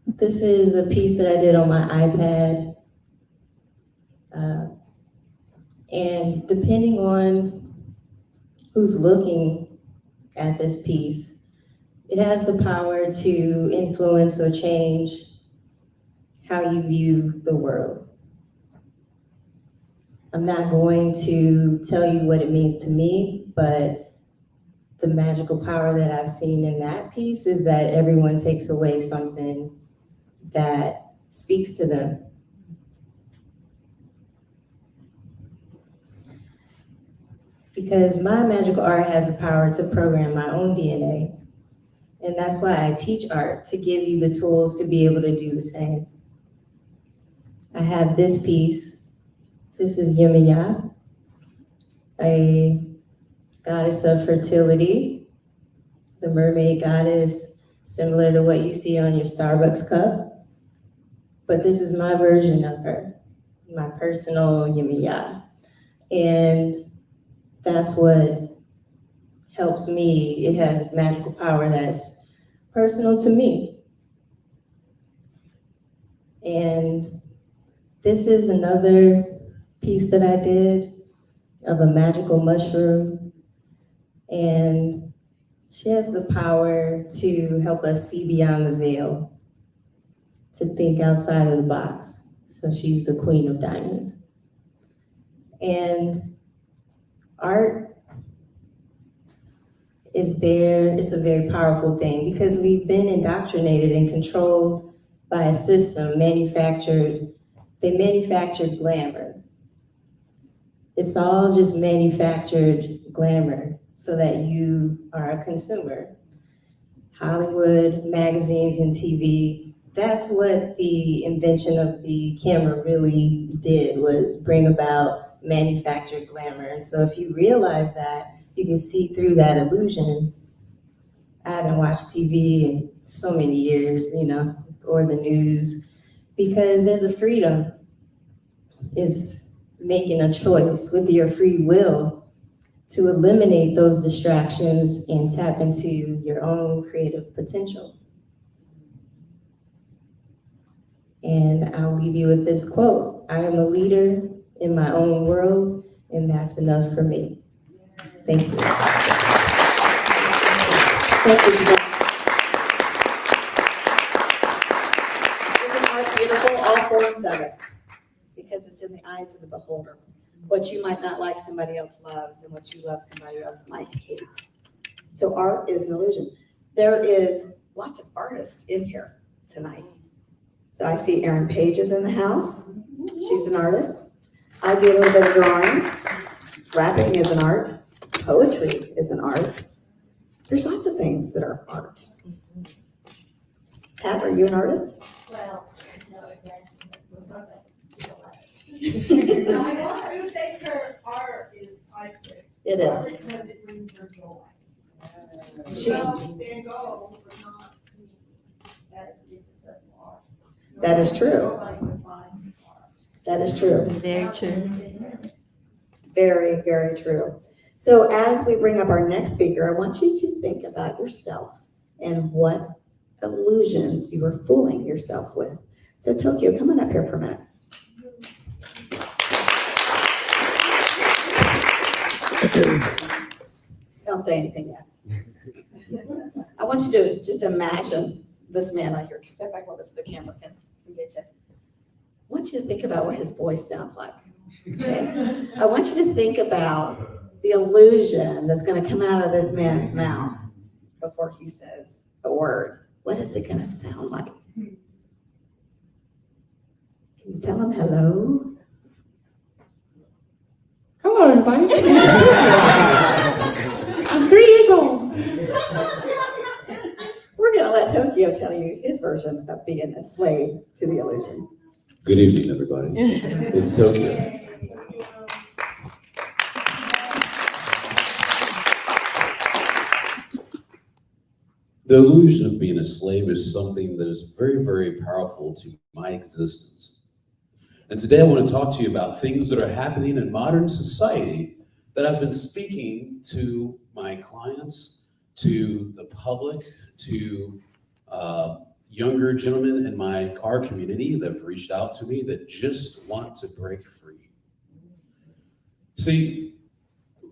This is a piece that I did on my iPad. And depending on who's looking at this piece, it has the power to influence or change how you view the world. I'm not going to tell you what it means to me, but the magical power that I've seen in that piece is that everyone takes away something that speaks to them. Because my magical art has the power to program my own DNA. And that's why I teach art, to give you the tools to be able to do the same. I have this piece. This is Yemaya, a goddess of fertility, the mermaid goddess, similar to what you see on your Starbucks cup. But this is my version of her, my personal Yemaya. And that's what helps me. It has magical power that's personal to me. And this is another piece that I did of a magical mushroom. And she has the power to help us see beyond the veil, to think outside of the box. So she's the queen of diamonds. And art is there, it's a very powerful thing because we've been indoctrinated and controlled by a system they manufactured glamour. It's all just manufactured glamour so that you are a consumer. Hollywood, magazines, and TV. That's what the invention of the camera really did, was bring about manufactured glamour. And so if you realize that, you can see through that illusion. I haven't watched TV in so many years, or the news, because there's a freedom. It's making a choice with your free will to eliminate those distractions and tap into your own creative potential. And I'll leave you with this quote: I am a leader in my own world, and that's enough for me. Thank you. Thank you, Janelle. Isn't art beautiful? All forms of it. Because it's in the eyes of the beholder. What you might not like, somebody else loves, and what you love, somebody else might hate. So art is an illusion. There is lots of artists in here tonight. So I see Erin Page is in the house. She's an artist. I do a little bit of drawing. Rapping is an art. Poetry is an art. There's lots of things that are art. Pat, are you an artist? Well, no, exactly. So I do think her art is priceless. It is. Because it brings her joy. She- Their goal would not see as a successful artist. That is true. Nobody would find his art. That is true. Very true. Very, very true. So as we bring up our next speaker, I want you to think about yourself and what illusions you were fooling yourself with. So Tokyo, come on up here for a minute. Don't say anything yet. I want you to just imagine this man right here. Step back a little bit so the camera can get you. I want you to think about what his voice sounds like. Okay? I want you to think about the illusion that's going to come out of this man's mouth before he says a word. What is it going to sound like? Can you tell him hello? Hello, everybody. I'm 3 years old. We're going to let Tokyo tell you his version of being a slave to the illusion. Good evening, everybody. It's Tokyo. The illusion of being a slave is something that is very, very powerful to my existence. And today I want to talk to you about things that are happening in modern society that I've been speaking to my clients, to the public, to younger gentlemen in my car community that have reached out to me that just want to break free. See,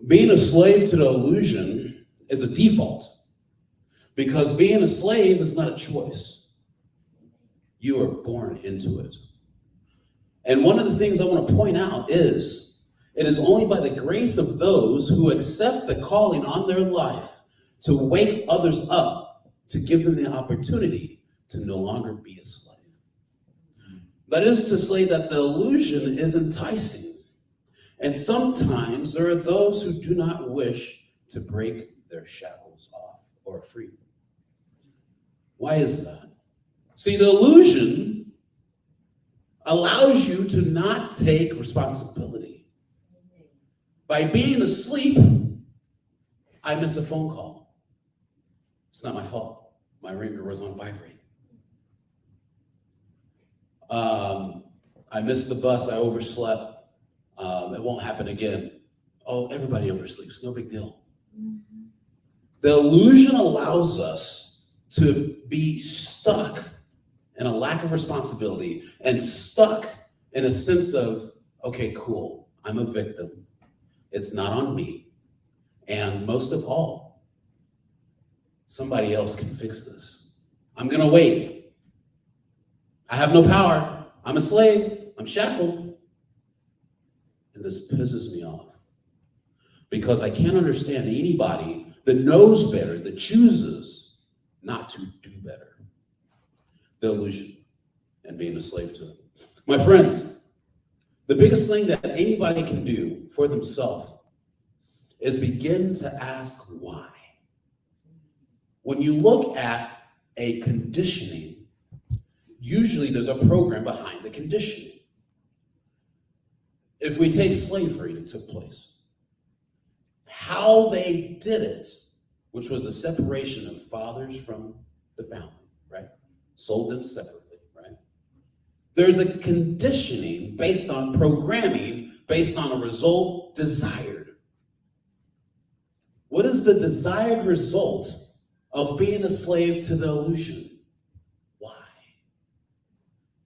being a slave to the illusion is a default. Because being a slave is not a choice. You are born into it. And one of the things I want to point out is, it is only by the grace of those who accept the calling on their life to wake others up, to give them the opportunity to no longer be a slave. That is to say that the illusion is enticing. And sometimes there are those who do not wish to break their shackles off or free. Why is that? See, the illusion allows you to not take responsibility. By being asleep, I miss a phone call. It's not my fault. My ringer was on vibrate. I missed the bus. I overslept. It won't happen again. Oh, everybody oversleeps. No big deal. The illusion allows us to be stuck in a lack of responsibility and stuck in a sense of, okay, cool, I'm a victim. It's not on me. And most of all, somebody else can fix this. I'm gonna wait. I have no power. I'm a slave. I'm shackled. And this pisses me off because I can't understand anybody that knows better, that chooses not to do better. The illusion and being a slave to it. My friends, the biggest thing that anybody can do for themselves is begin to ask why. When you look at a conditioning, usually there's a program behind the conditioning. If we take slavery that took place, how they did it, which was a separation of fathers from the family, right? Sold them separately, right? There's a conditioning based on programming, based on a result desired. What is the desired result of being a slave to the illusion? Why?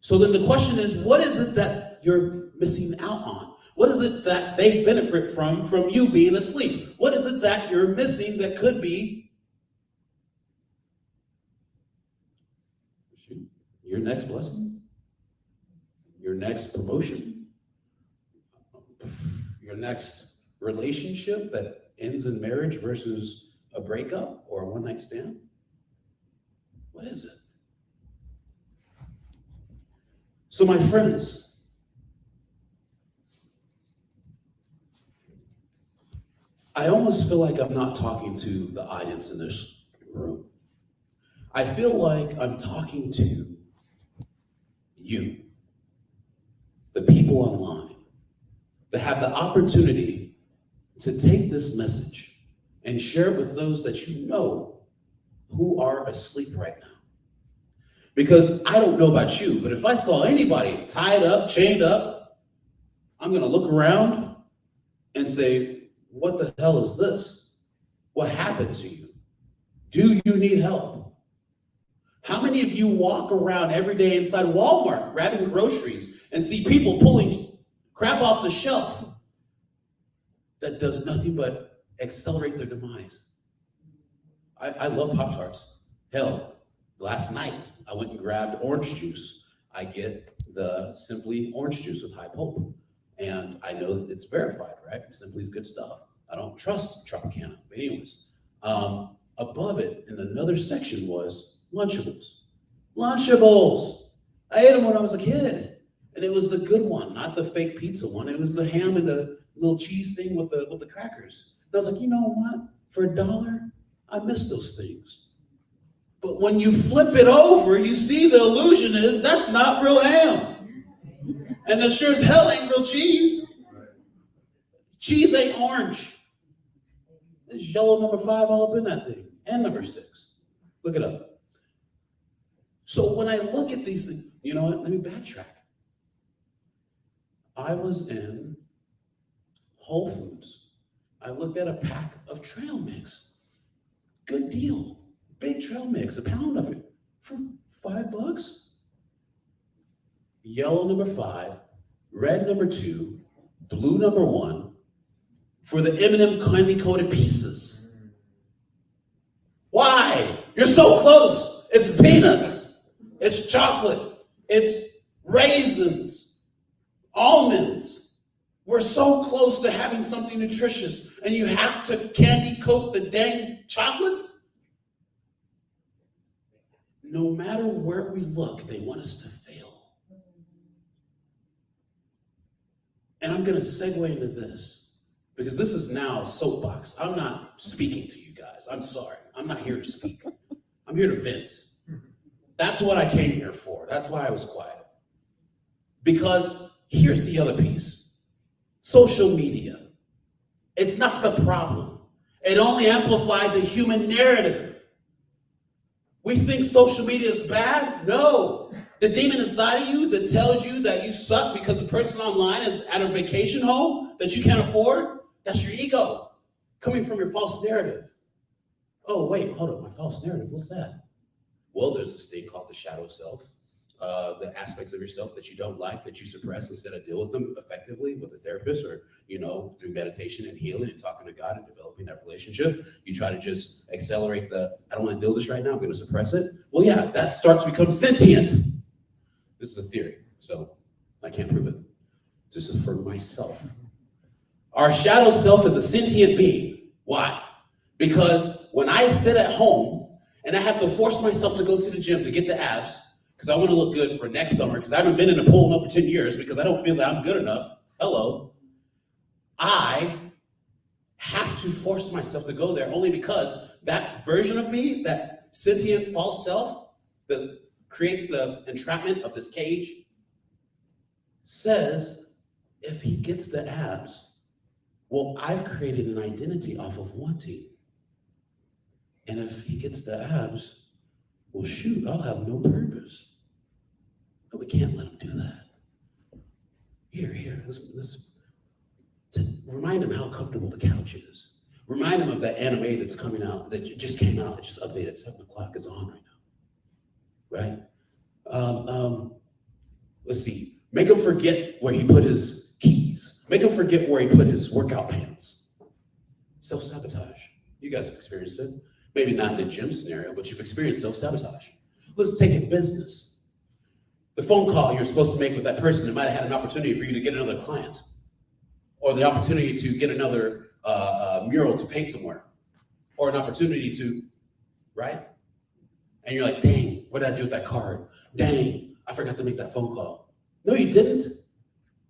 So then the question is, what is it that you're missing out on? What is it that they benefit from you being asleep? What is it that you're missing that could be your next blessing, your next promotion, your next relationship that ends in marriage versus a breakup or a one-night stand? What is it? So my friends, I almost feel like I'm not talking to the audience in this room. I feel like I'm talking to you, the people online, that have the opportunity to take this message and share it with those that you know who are asleep right now. Because I don't know about you, but if I saw anybody tied up, chained up, I'm gonna look around and say, what the hell is this? What happened to you? Do you need help? How many of you walk around every day inside Walmart grabbing groceries and see people pulling crap off the shelf that does nothing but accelerate their demise? I love Pop-Tarts. Hell, last night I went and grabbed orange juice. I get the Simply orange juice with high pulp. And I know that it's verified, right? Simply's good stuff. I don't trust Tropicana. But anyways, above it in another section was Lunchables. Lunchables! I ate them when I was a kid. And it was the good one, not the fake pizza one. It was the ham and the little cheese thing with the crackers. And I was like, you know what? For $1, I miss those things. But when you flip it over, you see the illusion is that's not real ham. And it sure as hell ain't real cheese. Cheese ain't orange. There's yellow number 5 all up in that thing. And number 6. Look it up. So when I look at these things, you know what? Let me backtrack. I was in Whole Foods. I looked at a pack of trail mix. Good deal. Big trail mix, a pound of it for $5. Yellow number 5, red number 2, blue number 1, for the M&M candy-coated pieces. Why? You're so close. It's peanuts. It's chocolate. It's raisins, almonds. We're so close to having something nutritious, and you have to candy coat the dang chocolates? No matter where we look, they want us to fail. And I'm going to segue into this, because this is now a soapbox. I'm not speaking to you guys. I'm sorry. I'm not here to speak. I'm here to vent. That's what I came here for. That's why I was quiet. Because here's the other piece. Social media. It's not the problem. It only amplified the human narrative. We think social media is bad? No. The demon inside of you that tells you that you suck because the person online is at a vacation home that you can't afford, that's your ego coming from your false narrative. Oh, wait, hold up, my false narrative, what's that? Well, there's this thing called the shadow self, the aspects of yourself that you don't like, that you suppress instead of deal with them effectively with a therapist or, through meditation and healing and talking to God and developing that relationship. You try to just accelerate I don't want to deal with this right now, I'm going to suppress it. Well, yeah, that starts to become sentient. This is a theory, so I can't prove it. This is for myself. Our shadow self is a sentient being. Why? Because when I sit at home and I have to force myself to go to the gym to get the abs, because I want to look good for next summer, because I haven't been in a pool in over 10 years, because I don't feel that I'm good enough. Hello. I have to force myself to go there only because that version of me, that sentient false self that creates the entrapment of this cage, says if he gets the abs, well, I've created an identity off of wanting. And if he gets the abs, well, shoot, I'll have no purpose. But we can't let him do that. Here, this to remind him how comfortable the couch is. Remind him of that anime that's coming out, that just came out, it just updated, 7 o'clock is on right now, right? Let's see, make him forget where he put his keys. Make him forget where he put his workout pants. Self-sabotage. You guys have experienced it. Maybe not in the gym scenario, but you've experienced self-sabotage. Let's take it business. The phone call you're supposed to make with that person that might have had an opportunity for you to get another client, or the opportunity to get another mural to paint somewhere, or an opportunity to, right? And you're like, dang, what did I do with that card? Dang, I forgot to make that phone call. No, you didn't.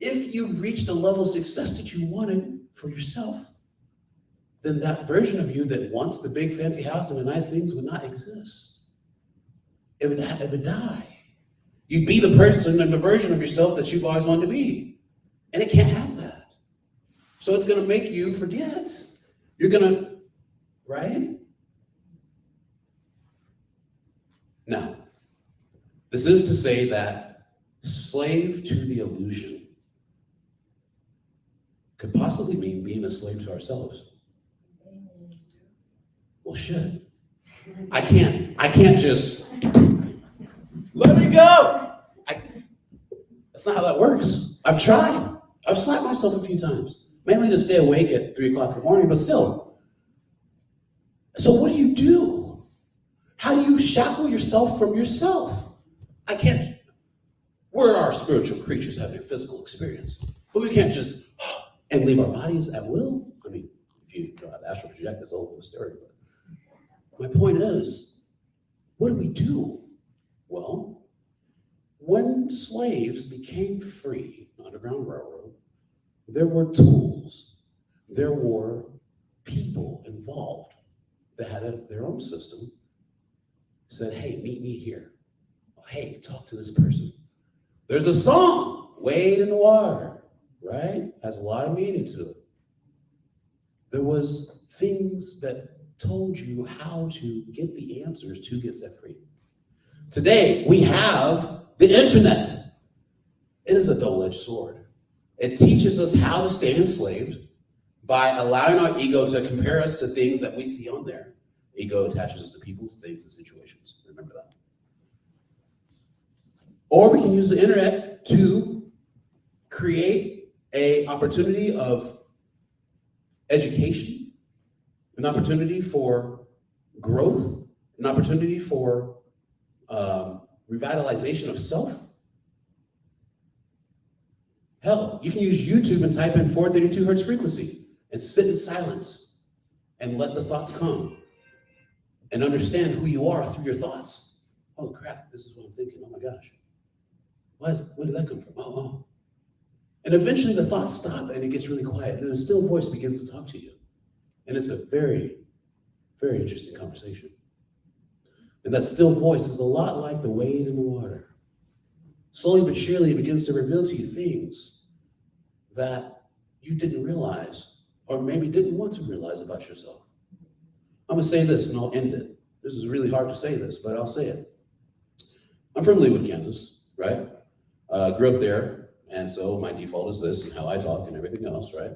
If you reached a level of success that you wanted for yourself, then that version of you that wants the big fancy house and the nice things would not exist. It would die. You'd be the person and the version of yourself that you've always wanted to be. And it can't have that. So it's gonna make you forget. You're gonna, right? Now, this is to say that slave to the illusion could possibly mean being a slave to ourselves. Well, shit. I can't just let me go. That's not how that works. I've tried. I've slapped myself a few times, mainly to stay awake at 3 o'clock in the morning, but still. So what do? How do you shackle yourself from yourself? I can't. We're our spiritual creatures having a physical experience, but we can't just and leave our bodies at will. I mean, if you don't have astral project, that's a whole story. But my point is, what do? Well, when slaves became free, Underground Railroad, there were tools, there were people involved that had their own system, said, hey, meet me here. Hey, talk to this person. There's a song, Wade in the Water, right? Has a lot of meaning to it. There was things that told you how to get the answers to get set free. Today, we have the internet. It is a double-edged sword. It teaches us how to stay enslaved by allowing our ego to compare us to things that we see on there. Ego attaches us to people, things, and situations. Remember that. Or we can use the internet to create an opportunity of education, an opportunity for growth, an opportunity for revitalization of self. Hell, you can use YouTube and type in 432 hertz frequency and sit in silence and let the thoughts come and understand who you are through your thoughts. Oh crap, this is what I'm thinking. Oh my gosh. Where did that come from? Oh. And eventually the thoughts stop and it gets really quiet and a still voice begins to talk to you. And it's a very, very interesting conversation. And that still voice is a lot like the wade in the water. Slowly but surely it begins to reveal to you things that you didn't realize or maybe didn't want to realize about yourself. I'm gonna say this and I'll end it. This is really hard to say this, but I'll say it. I'm from Leawood, Kansas, right? Grew up there, and so my default is this and how I talk and everything else, right?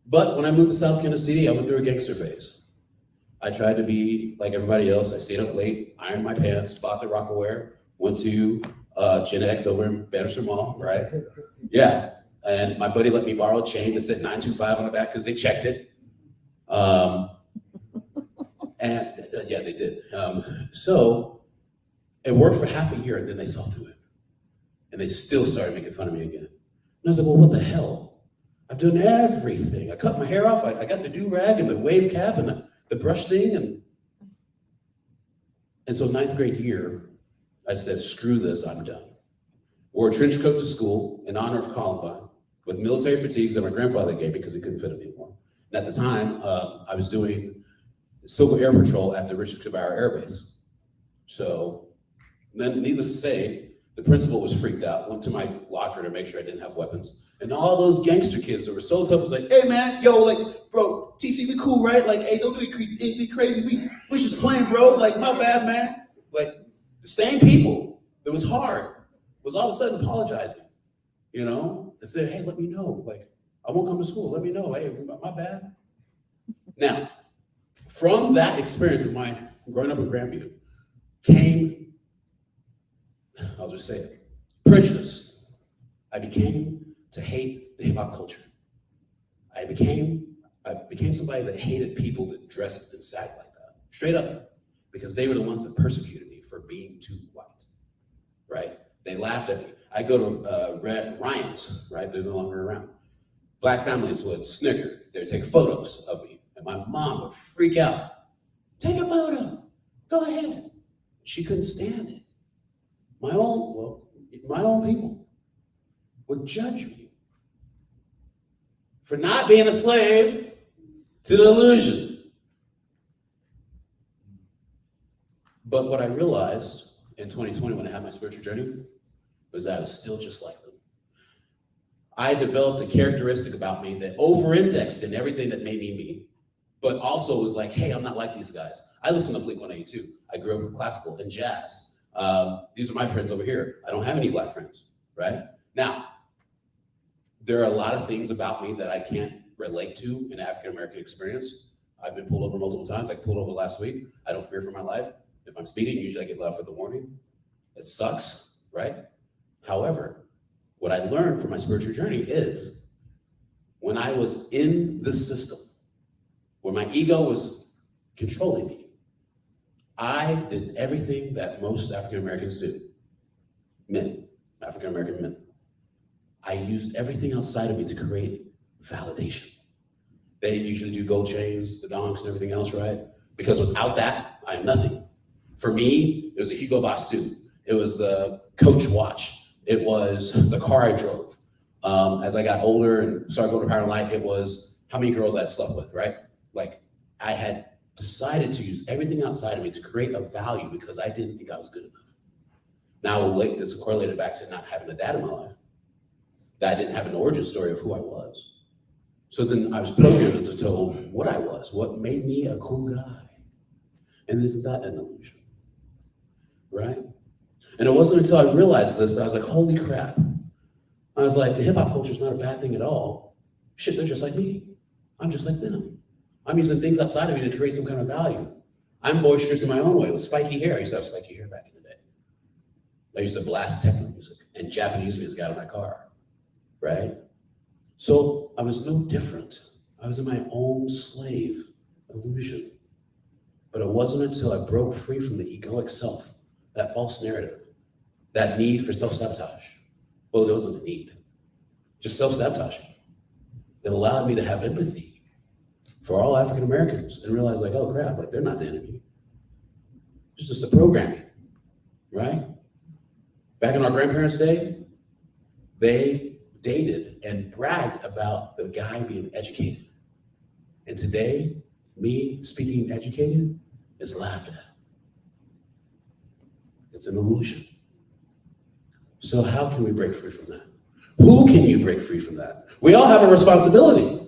But when I moved to South Kansas City, I went through a gangster phase. I tried to be like everybody else. I stayed up late, ironed my pants, bought the Rockaware, went to Gen X over in Bannister Mall, right? Yeah, and my buddy let me borrow a chain that said 925 on the back because they checked it. And yeah, they did. So it worked for half a year and then they saw through it. And they still started making fun of me again. And I was like, well, what the hell? I've done everything. I cut my hair off. I got the do-rag and the wave cap and the brush thing. And so 9th grade year, I said, screw this, I'm done. Wore a trench coat to school in honor of Columbine with military fatigues that my grandfather gave me because he couldn't fit them anymore. And at the time, I was doing Civil Air Patrol at the Richard Kabauer Air Base. So then, needless to say, the principal was freaked out, went to my locker to make sure I didn't have weapons. And all those gangster kids that were so tough was like, hey man, yo, like, bro, TC, we cool, right? Like, hey, don't do anything crazy. We just playing, bro. Like, my bad, man. Like, the same people that was hard was all of a sudden apologizing, you know? They said, hey, let me know. Like, I won't come to school. Let me know. Hey, my bad. Now, from that experience of mine growing up in Grandview came, I'll just say it, prejudice. I became to hate the hip hop culture. I became somebody that hated people that dressed and sat like that, straight up, because they were the ones that persecuted me for being too white, right? They laughed at me. I go to Ryan's, right? They're no longer around. Black families would snicker. They'd take photos of me, and my mom would freak out. Take a photo. Go ahead. She couldn't stand it. My own people would judge me for not being a slave to the illusion. But what I realized in 2020 when I had my spiritual journey was that I was still just like them. I developed a characteristic about me that over-indexed in everything that made me me, but also was like, hey, I'm not like these guys. I listen to Blink-182. I grew up with classical and jazz. These are my friends over here. I don't have any black friends, right? Now, there are a lot of things about me that I can't relate to in African-American experience. I've been pulled over multiple times. I got pulled over last week. I don't fear for my life. If I'm speeding, usually I get left with a warning. It sucks, right? However, what I learned from my spiritual journey is when I was in the system, where my ego was controlling me, I did everything that most African Americans do. Men, African American men. I used everything outside of me to create validation. They usually do gold chains, the donks, and everything else, right? Because without that, I'm nothing. For me, it was a Hugo Boss suit. It was the Coach watch. It was the car I drove. As I got older and started going to Power and Light, it was how many girls I had slept with, right? Like, I had decided to use everything outside of me to create a value because I didn't think I was good enough. Now, this is correlated back to not having a dad in my life, that I didn't have an origin story of who I was. So then I was programmed to tell what I was, what made me a cool guy. And isn't that an illusion, right? And it wasn't until I realized this that I was like, holy crap. I was like, the hip hop culture is not a bad thing at all. Shit, they're just like me. I'm just like them. I'm using things outside of me to create some kind of value. I'm boisterous in my own way with spiky hair. I used to have spiky hair back in the day. I used to blast techno music and Japanese music out of my car, right? So I was no different. I was in my own slave illusion. But it wasn't until I broke free from the egoic self, that false narrative, that need for self-sabotage. Well, there wasn't a need, just self-sabotage, that allowed me to have empathy for all African Americans and realize like, oh crap, like they're not the enemy. It's just a programming, right? Back in our grandparents' day, they dated and bragged about the guy being educated. And today, me speaking educated is laughed at. It's an illusion. So how can we break free from that? Who can you break free from that? We all have a responsibility.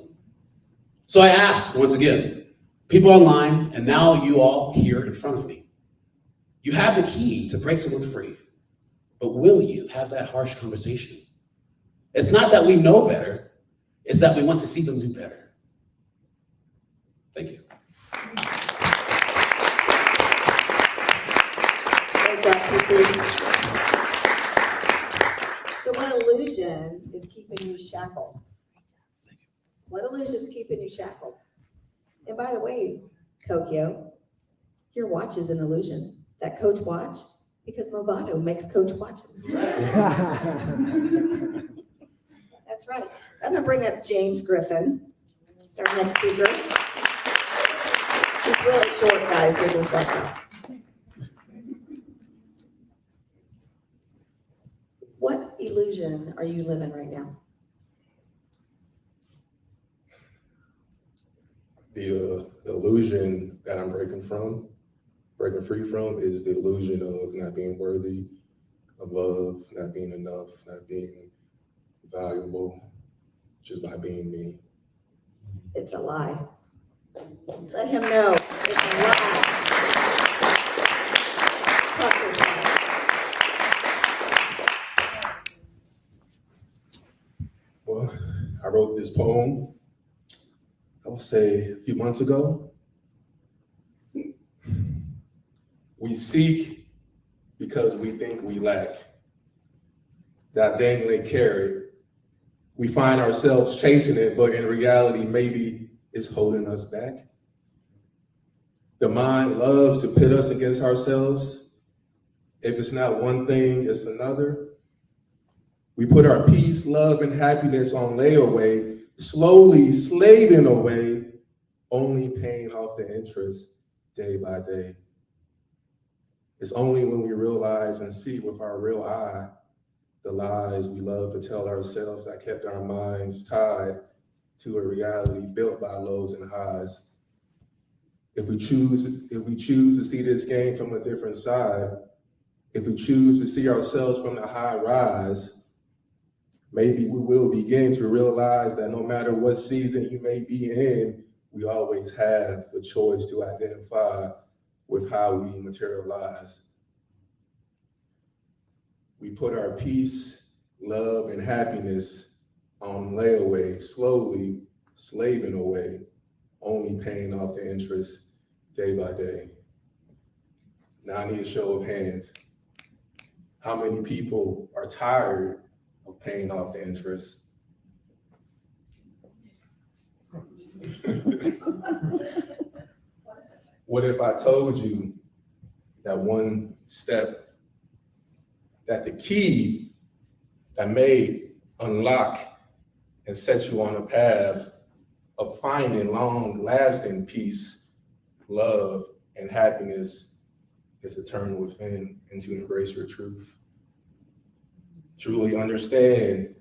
So I ask, once again, people online, and now you all here in front of me, you have the key to break someone free, but will you have that harsh conversation? It's not that we know better, it's that we want to see them do better. Thank you. Great job, TC. So what illusion is keeping you shackled? What illusion is keeping you shackled? And by the way, Tokyo, your watch is an illusion. That Coach watch, because Movado makes Coach watches. That's right. So I'm gonna bring up James Griffin. He's our next speaker. He's really short, guys, so just watch out. What illusion are you living right now? The illusion that I'm breaking free from is the illusion of not being worthy of love, not being enough, not being valuable, just by being me. It's a lie. Let him know it's a lie. Talk to us about it. Well, I wrote this poem, I would say a few months ago. We seek because we think we lack. That dangling carrot, we find ourselves chasing it, but in reality, maybe it's holding us back. The mind loves to pit us against ourselves. If it's not one thing, it's another. We put our peace, love, and happiness on layaway, slowly slaving away, only paying off the interest day by day. It's only when we realize and see with our real eye the lies we love to tell ourselves that kept our minds tied to a reality built by lows and highs. If we choose to see this game from a different side, if we choose to see ourselves from the high rise, maybe we will begin to realize that no matter what season you may be in, we always have the choice to identify with how we materialize. We put our peace, love, and happiness on layaway, slowly slaving away, only paying off the interest day by day. Now I need a show of hands. How many people are tired of paying off the interest? What if I told you that one step, that the key that may unlock and set you on a path of finding long-lasting peace, love, and happiness is to turn within and to embrace your truth. Truly understand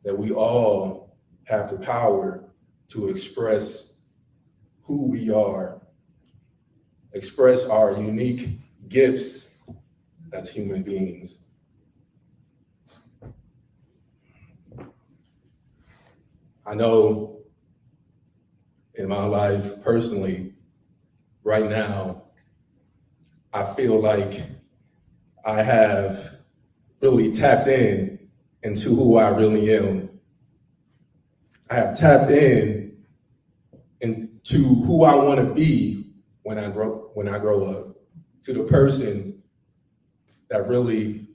that we all have the power to express who we are, express our unique gifts as human beings. I know in my life personally, right now, I feel like I have really tapped into who I really am. I have tapped into who I want to be when I grow up, to the person that really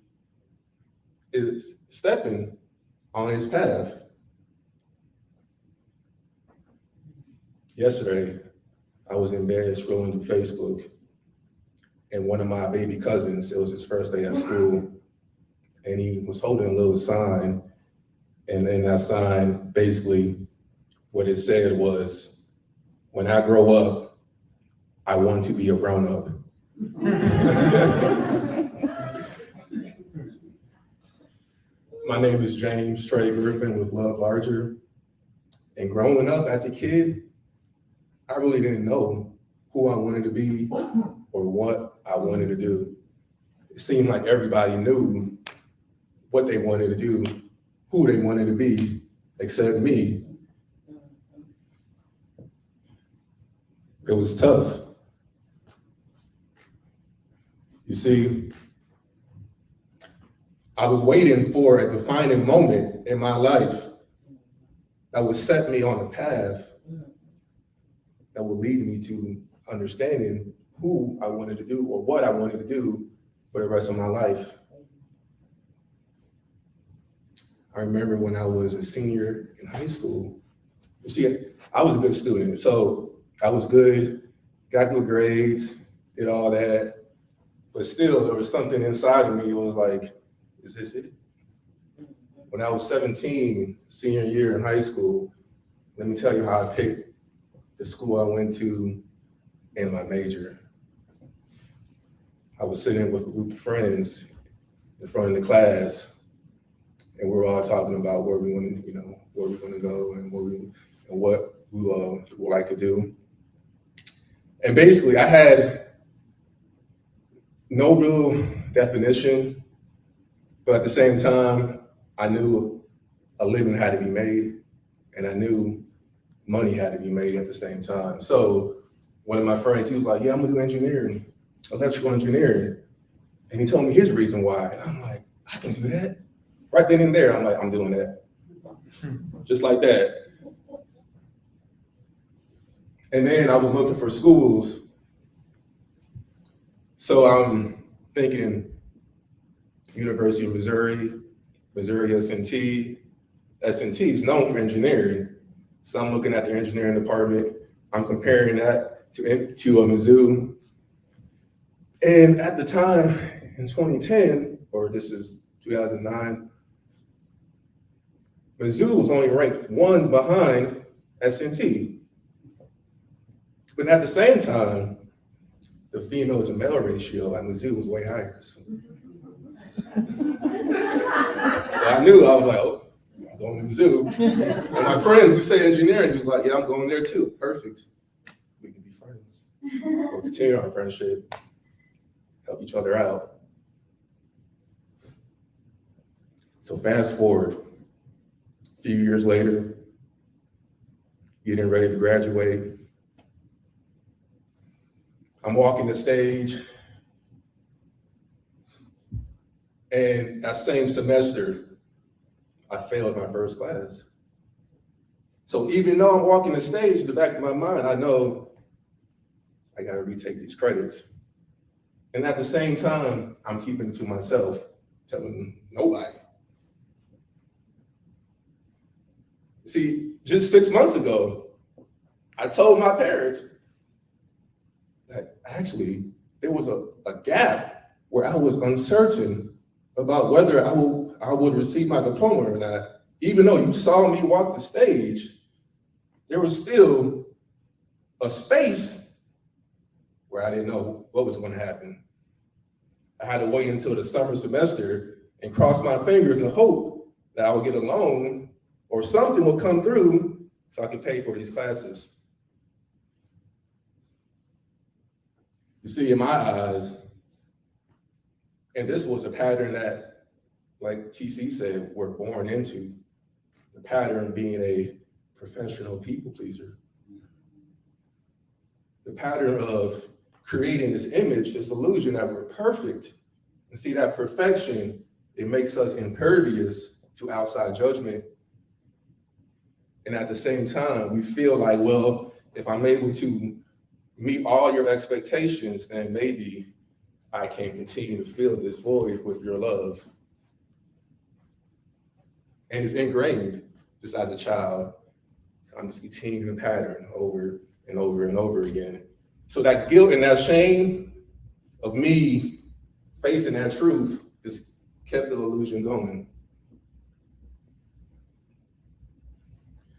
is stepping on his path. Yesterday, I was in bed scrolling through Facebook, and one of my baby cousins, it was his first day at school, and he was holding a little sign, and in that sign, basically, what it said was, when I grow up, I want to be a grown-up. My name is James Trey Griffin with Love Larger, and growing up as a kid, I really didn't know who I wanted to be or what I wanted to do. It seemed like everybody knew what they wanted to do, who they wanted to be, except me. It was tough. You see, I was waiting for a defining moment in my life that would set me on a path that will lead me to understanding who I wanted to do or what I wanted to do for the rest of my life. I remember when I was a senior in high school. You see, I was a good student, so I was good, got good grades, did all that, but still there was something inside of me that was like, is this it? When I was 17, senior year in high school, let me tell you how I picked the school I went to and my major. I was sitting with a group of friends in front of the class, and we were all talking about where we want to, where we want to go and what we would like to do. And basically, I had no real definition, but at the same time, I knew a living had to be made, and I knew money had to be made at the same time. So one of my friends, he was like, yeah, I'm gonna do engineering, electrical engineering. And he told me his reason why. And I'm like, I can do that. Right then and there, I'm like, I'm doing that. Just like that. And then I was looking for schools. So I'm thinking University of Missouri, Missouri S&T. S&T is known for engineering. So I'm looking at their engineering department. I'm comparing that to a Mizzou. And at the time, in 2010, or this is 2009, Mizzou was only ranked 1 behind S&T. But at the same time, the female to male ratio at Mizzou was way higher. So I knew, I was like, oh, I'm going to Mizzou. And my friend who said engineering, he was like, yeah, I'm going there too. Perfect. We can be friends. We'll continue our friendship, help each other out. So fast forward, a few years later, getting ready to graduate. I'm walking the stage, and that same semester, I failed my first class. So even though I'm walking the stage, in the back of my mind, I know I gotta retake these credits. And at the same time, I'm keeping it to myself, telling nobody. See, just 6 months ago, I told my parents that actually there was a gap where I was uncertain about whether I would receive my diploma or not. Even though you saw me walk the stage, there was still a space where I didn't know what was going to happen. I had to wait until the summer semester and cross my fingers and hope that I would get a loan or something would come through so I could pay for these classes. You see, in my eyes, and this was a pattern that, like TC said, we're born into, the pattern being a professional people pleaser. The pattern of creating this image, this illusion that we're perfect. And see, that perfection, it makes us impervious to outside judgment. And at the same time, we feel like, well, if I'm able to meet all your expectations, then maybe I can continue to fill this void with your love. And it's ingrained just as a child. So I'm just continuing the pattern over and over and over again. So that guilt and that shame of me facing that truth just kept the illusion going.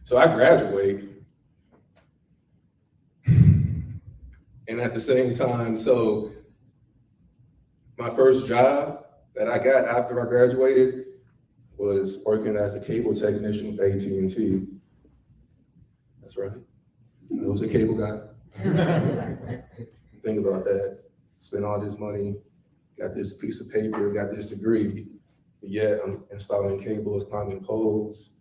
So I graduate. And at the same time, so my first job that I got after I graduated was working as a cable technician with AT&T. That's right. I was a cable guy. Think about that. Spent all this money, got this piece of paper, got this degree, but yet I'm installing cables, climbing poles.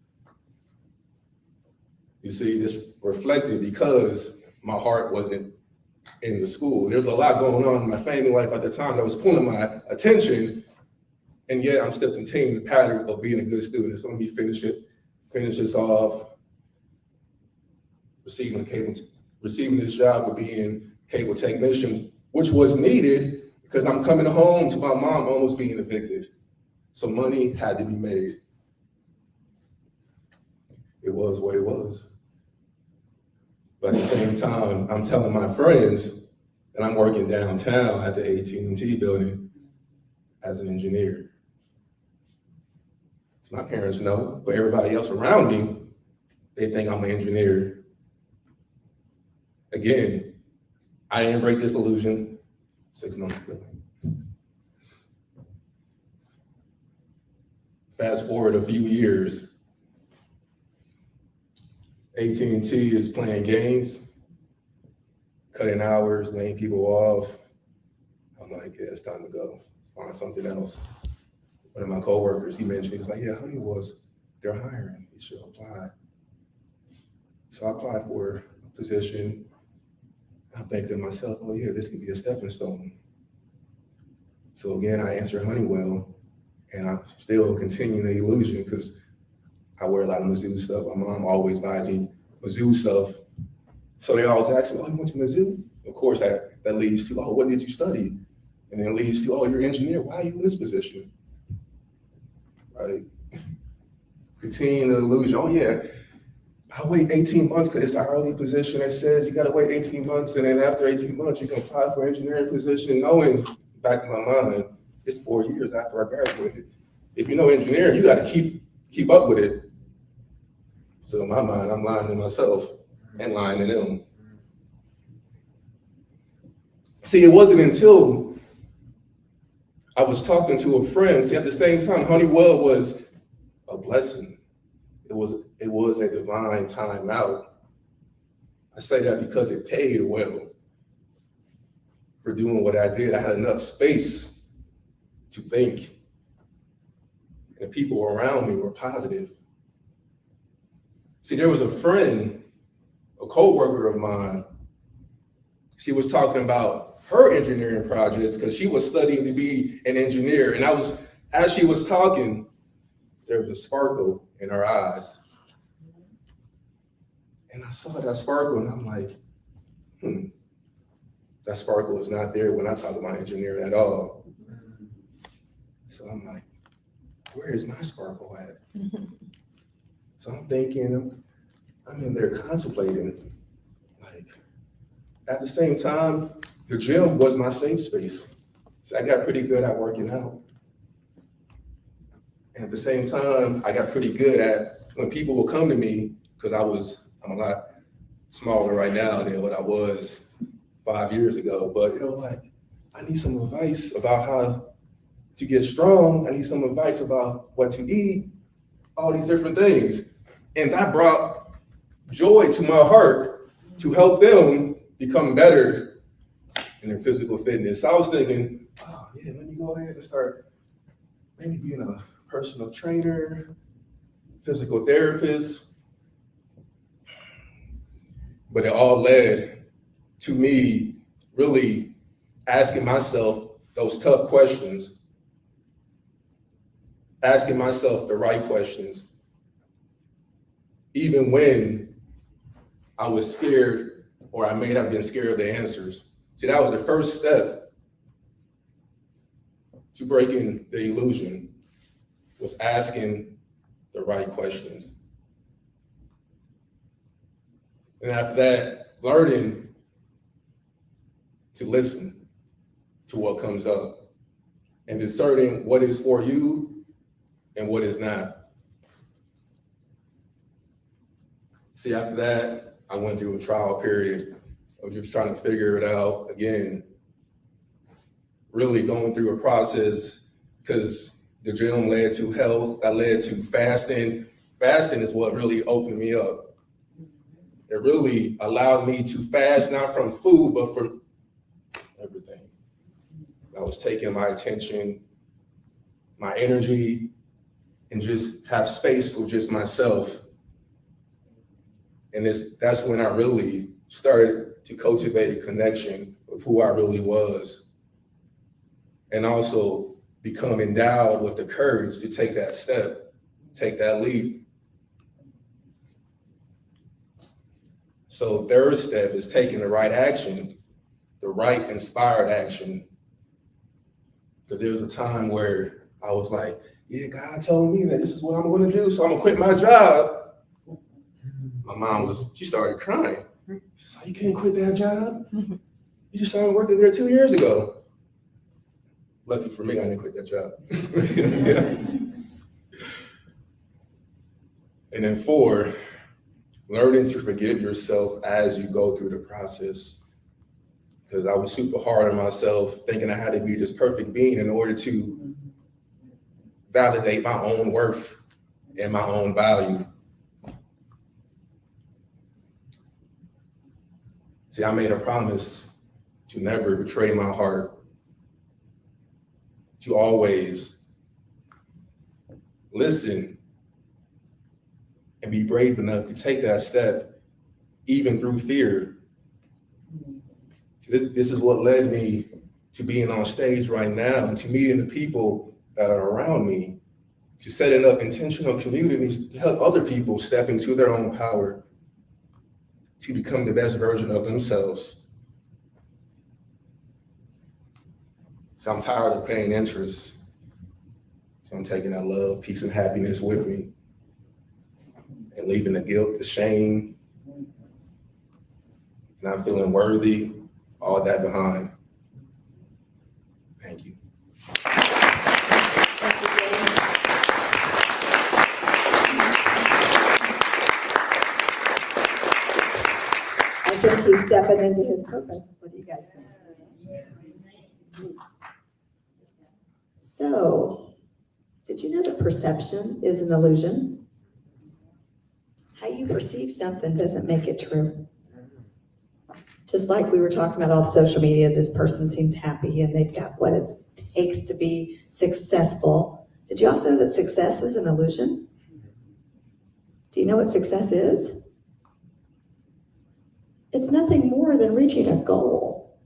You see, this reflected because my heart wasn't in the school. There was a lot going on in my family life at the time that was pulling my attention, and yet I'm still continuing the pattern of being a good student. So let me finish this off, receiving this job of being cable technician, which was needed because I'm coming home to my mom almost being evicted. So money had to be made. It was what it was. But at the same time, I'm telling my friends that I'm working downtown at the AT&T building as an engineer. So my parents know, but everybody else around me, they think I'm an engineer. Again, I didn't break this illusion 6 months ago. Fast forward a few years, AT&T is playing games, cutting hours, laying people off. I'm like, yeah, it's time to go find something else. One of my coworkers, he mentioned, he's like, yeah, Honeywell's, they're hiring, you should apply. So I applied for a position. I'm thinking to myself, oh yeah, this could be a stepping stone. So again, I entered Honeywell, and I still continue the illusion because I wear a lot of Mizzou stuff. My mom always buys me Mizzou stuff. So they always ask me, oh, you went to Mizzou? Of course, that leads to, oh, what did you study? And then leads to, oh, you're an engineer. Why are you in this position? Right? Continue the illusion. Oh, yeah, I'll wait 18 months because it's an early position that says you got to wait 18 months. And then after 18 months, you can apply for an engineering position, knowing back in my mind, it's 4 years after I graduated. If you know engineering, you got to keep up with it. So in my mind, I'm lying to myself and lying to them. See, it wasn't until I was talking to a friend. See, at the same time, Honeywell was a blessing. It was a divine time out. I say that because it paid well for doing what I did. I had enough space to think, and the people around me were positive. See, there was a friend, a coworker of mine. She was talking about her engineering projects because she was studying to be an engineer. And as she was talking, there was a sparkle in her eyes. And I saw that sparkle and I'm like, that sparkle is not there when I talk about engineering at all. So I'm like, where is my sparkle at? So I'm thinking, I'm in there contemplating. Like, at the same time, the gym was my safe space. So I got pretty good at working out. And at the same time, I got pretty good at when people would come to me, because I'm a lot smaller right now than what I was 5 years ago, but they were like, I need some advice about how to get strong. I need some advice about what to eat, all these different things. And that brought joy to my heart to help them become better in their physical fitness. So I was thinking, oh yeah, let me go ahead and start maybe being a personal trainer, physical therapist. But it all led to me really asking myself those tough questions, asking myself the right questions, even when I was scared or I may have been scared of the answers. See, that was the first step to breaking the illusion, was asking the right questions. And after that, learning to listen to what comes up and discerning what is for you and what is not. See, after that, I went through a trial period of just trying to figure it out again, really going through a process because the gym led to health, that led to fasting. Fasting is what really opened me up. It really allowed me to fast, not from food, but from everything. I was taking my attention, my energy, and just have space for just myself. And that's when I really started to cultivate a connection with who I really was. And also become endowed with the courage to take that step, take that leap. So third step is taking the right action, the right inspired action. Because there was a time where I was like, yeah, God told me that this is what I'm going to do, so I'm going to quit my job. My mom she started crying. She's like, you can't quit that job? You just started working there 2 years ago. Lucky for me, I didn't quit that job. And then 4, learning to forgive yourself as you go through the process. Because I was super hard on myself, thinking I had to be this perfect being in order to validate my own worth and my own value. See, I made a promise to never betray my heart, to always listen and be brave enough to take that step, even through fear. This is what led me to being on stage right now, and to meeting the people that are around me, to setting up intentional communities to help other people step into their own power, to become the best version of themselves. So I'm tired of paying interest. So I'm taking that love, peace, and happiness with me, and leaving the guilt, the shame, not feeling worthy, all that behind. Thank you. I think he's stepping into his purpose. What do you guys think? So, did you know that perception is an illusion? How you perceive something doesn't make it true. Just like we were talking about all the social media, this person seems happy and they've got what it takes to be successful. Did you also know that success is an illusion? Do you know what success is? It's nothing more than reaching a goal.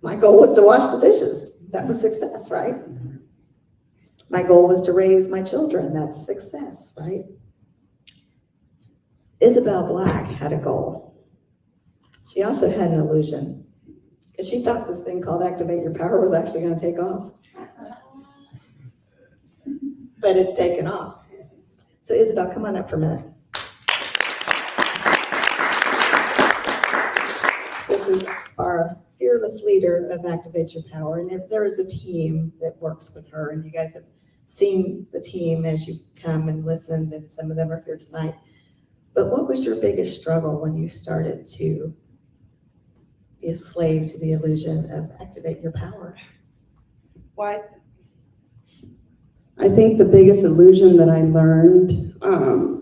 My goal was to wash the dishes. That was success, right? My goal was to raise my children. That's success, right? Isabel Black had a goal. She also had an illusion because she thought this thing called Activate Your Power was actually going to take off. But it's taken off. So Isabel, come on up for a minute. This is our fearless leader of Activate Your Power. And if there is a team that works with her, and you guys have seen the team as you come and listened, and some of them are here tonight. But what was your biggest struggle when you started to be a slave to the illusion of Activate Your Power? Why? I think the biggest illusion that I learned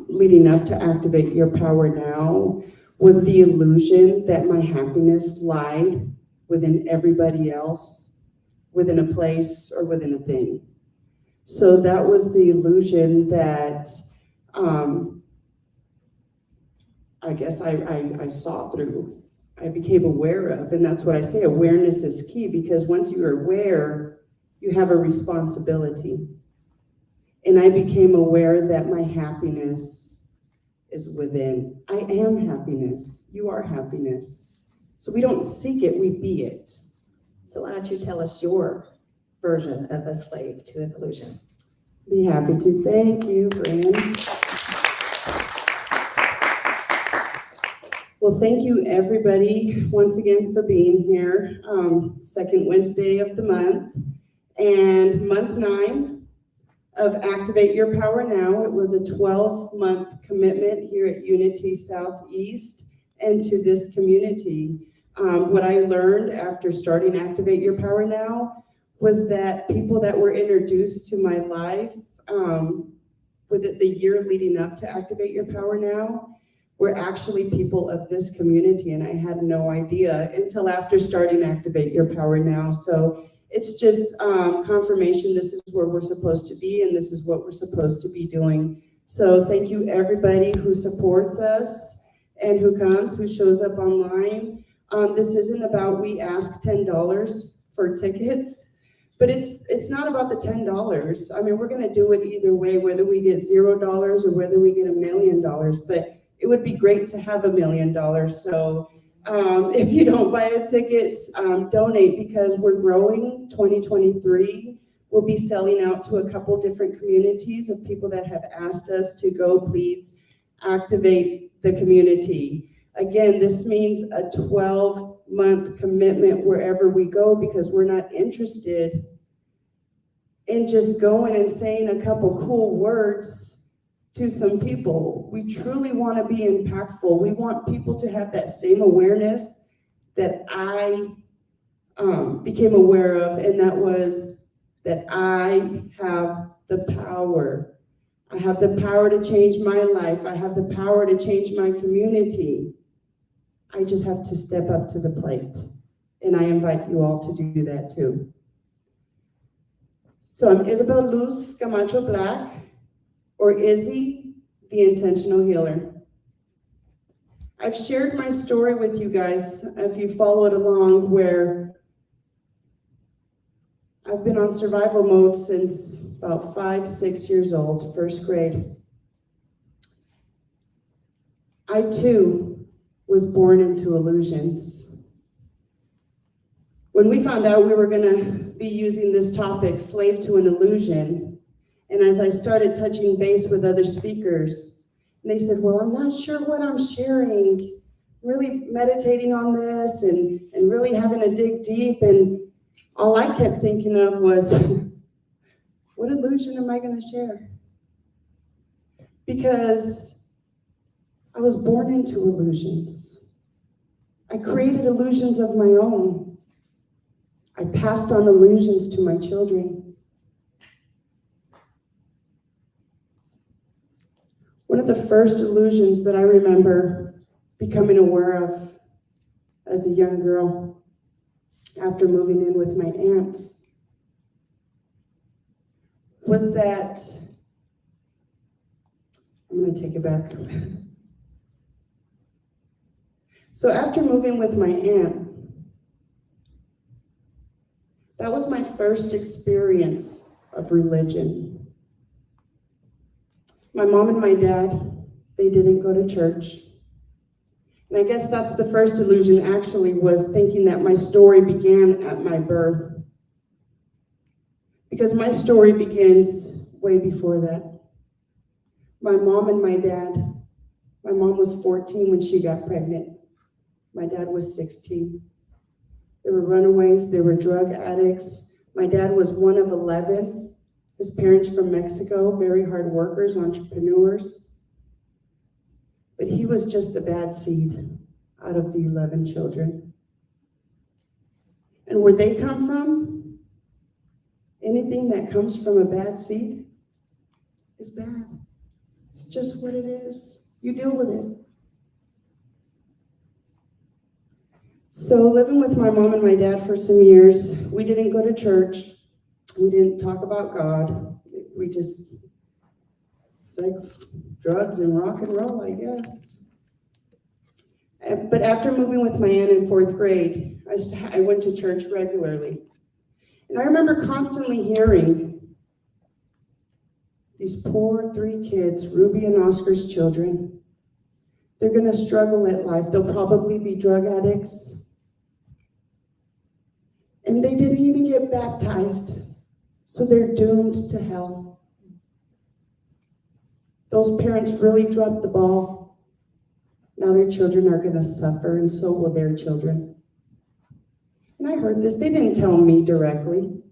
leading up to Activate Your Power Now was the illusion that my happiness lied within everybody else, within a place or within a thing. So that was the illusion that I guess I saw through, I became aware of. And that's what I say, awareness is key, because once you're aware, you have a responsibility. And I became aware that my happiness is within. I am happiness. You are happiness. So we don't seek it, we be it. So why don't you tell us your version of a slave to an illusion? Be happy to. Thank you, Fran. Well, thank you everybody once again for being here. Second Wednesday of the month, and month 9 of Activate Your Power Now. It was a 12-month commitment here at Unity Southeast and to this community. What I learned after starting Activate Your Power Now was that people that were introduced to my life with the year leading up to Activate Your Power Now were actually people of this community, and I had no idea until after starting Activate Your Power Now. So it's just confirmation this is where we're supposed to be, and this is what we're supposed to be doing. So thank you everybody who supports us and who comes, who shows up online. This isn't about we ask $10 for tickets, but it's not about the $10. I mean, we're gonna do it either way, whether we get $0 or whether we get $1 million, but it would be great to have $1 million. So if you don't buy a ticket, donate, because we're growing. 2023, we'll be selling out to a couple different communities of people that have asked us to go, please activate the community. Again, this means a 12-month commitment wherever we go, because we're not interested in just going and saying a couple cool words to some people. We truly want to be impactful. We want people to have that same awareness that I became aware of, and that was that I have the power. I have the power to change my life. I have the power to change my community. I just have to step up to the plate. And I invite you all to do that too. So I'm Isabel Luz Camacho Black, or Izzy, the Intentional Healer. I've shared my story with you guys, if you followed along, where I've been on survival mode since about 5, 6 years old, first grade. I too was born into illusions. When we found out we were gonna be using this topic, slave to an illusion, and as I started touching base with other speakers, and they said, well, I'm not sure what I'm sharing, really meditating on this and really having to dig deep, and all I kept thinking of was, what illusion am I gonna share? Because I was born into illusions. I created illusions of my own. I passed on illusions to my children. One of the first illusions that I remember becoming aware of as a young girl after moving in with my aunt was that, I'm gonna take it back. So after moving with my aunt, that was my first experience of religion. My mom and my dad, they didn't go to church. And I guess that's the first illusion, actually, was thinking that my story began at my birth. Because my story begins way before that. My mom and my dad, my mom was 14 when she got pregnant. My dad was 16. They were runaways, they were drug addicts. My dad was one of 11. His parents from Mexico, very hard workers, entrepreneurs. But he was just the bad seed out of the 11 children. And where they come from, anything that comes from a bad seed is bad. It's just what it is. You deal with it. So living with my mom and my dad for some years, we didn't go to church. We didn't talk about God. We just sex, drugs, and rock and roll, I guess. But after moving with my aunt in 4th grade, I went to church regularly. And I remember constantly hearing these poor 3 kids, Ruby and Oscar's children, they're gonna struggle at life. They'll probably be drug addicts. And they didn't even get baptized, so they're doomed to hell. Those parents really dropped the ball. Now their children are gonna suffer, and so will their children. And I heard this, they didn't tell me directly.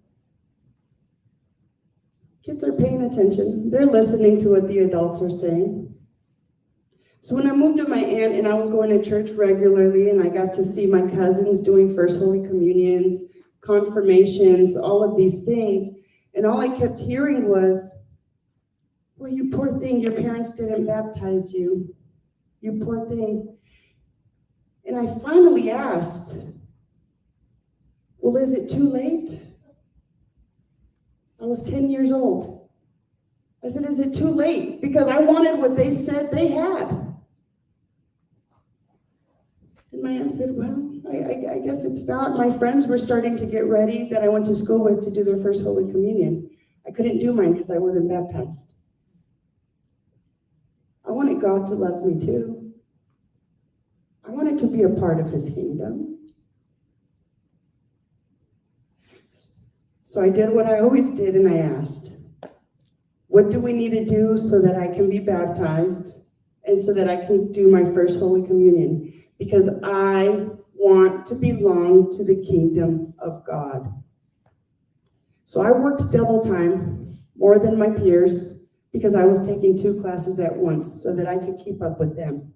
Kids are paying attention. They're listening to what the adults are saying. So when I moved to my aunt and I was going to church regularly and I got to see my cousins doing First Holy Communions, confirmations, all of these things, and all I kept hearing was, well, you poor thing, your parents didn't baptize you. You poor thing. And I finally asked, well, is it too late? I was 10 years old. I said, is it too late? Because I wanted what they said they had. And my aunt said, well, I guess it's not. My friends were starting to get ready that I went to school with to do their First Holy Communion. I couldn't do mine because I wasn't baptized. I wanted God to love me too. I wanted to be a part of his kingdom. So I did what I always did, and I asked, what do we need to do so that I can be baptized and so that I can do my First Holy Communion? Because I want to belong to the kingdom of God. So I worked double time, more than my peers, because I was taking 2 classes at once so that I could keep up with them.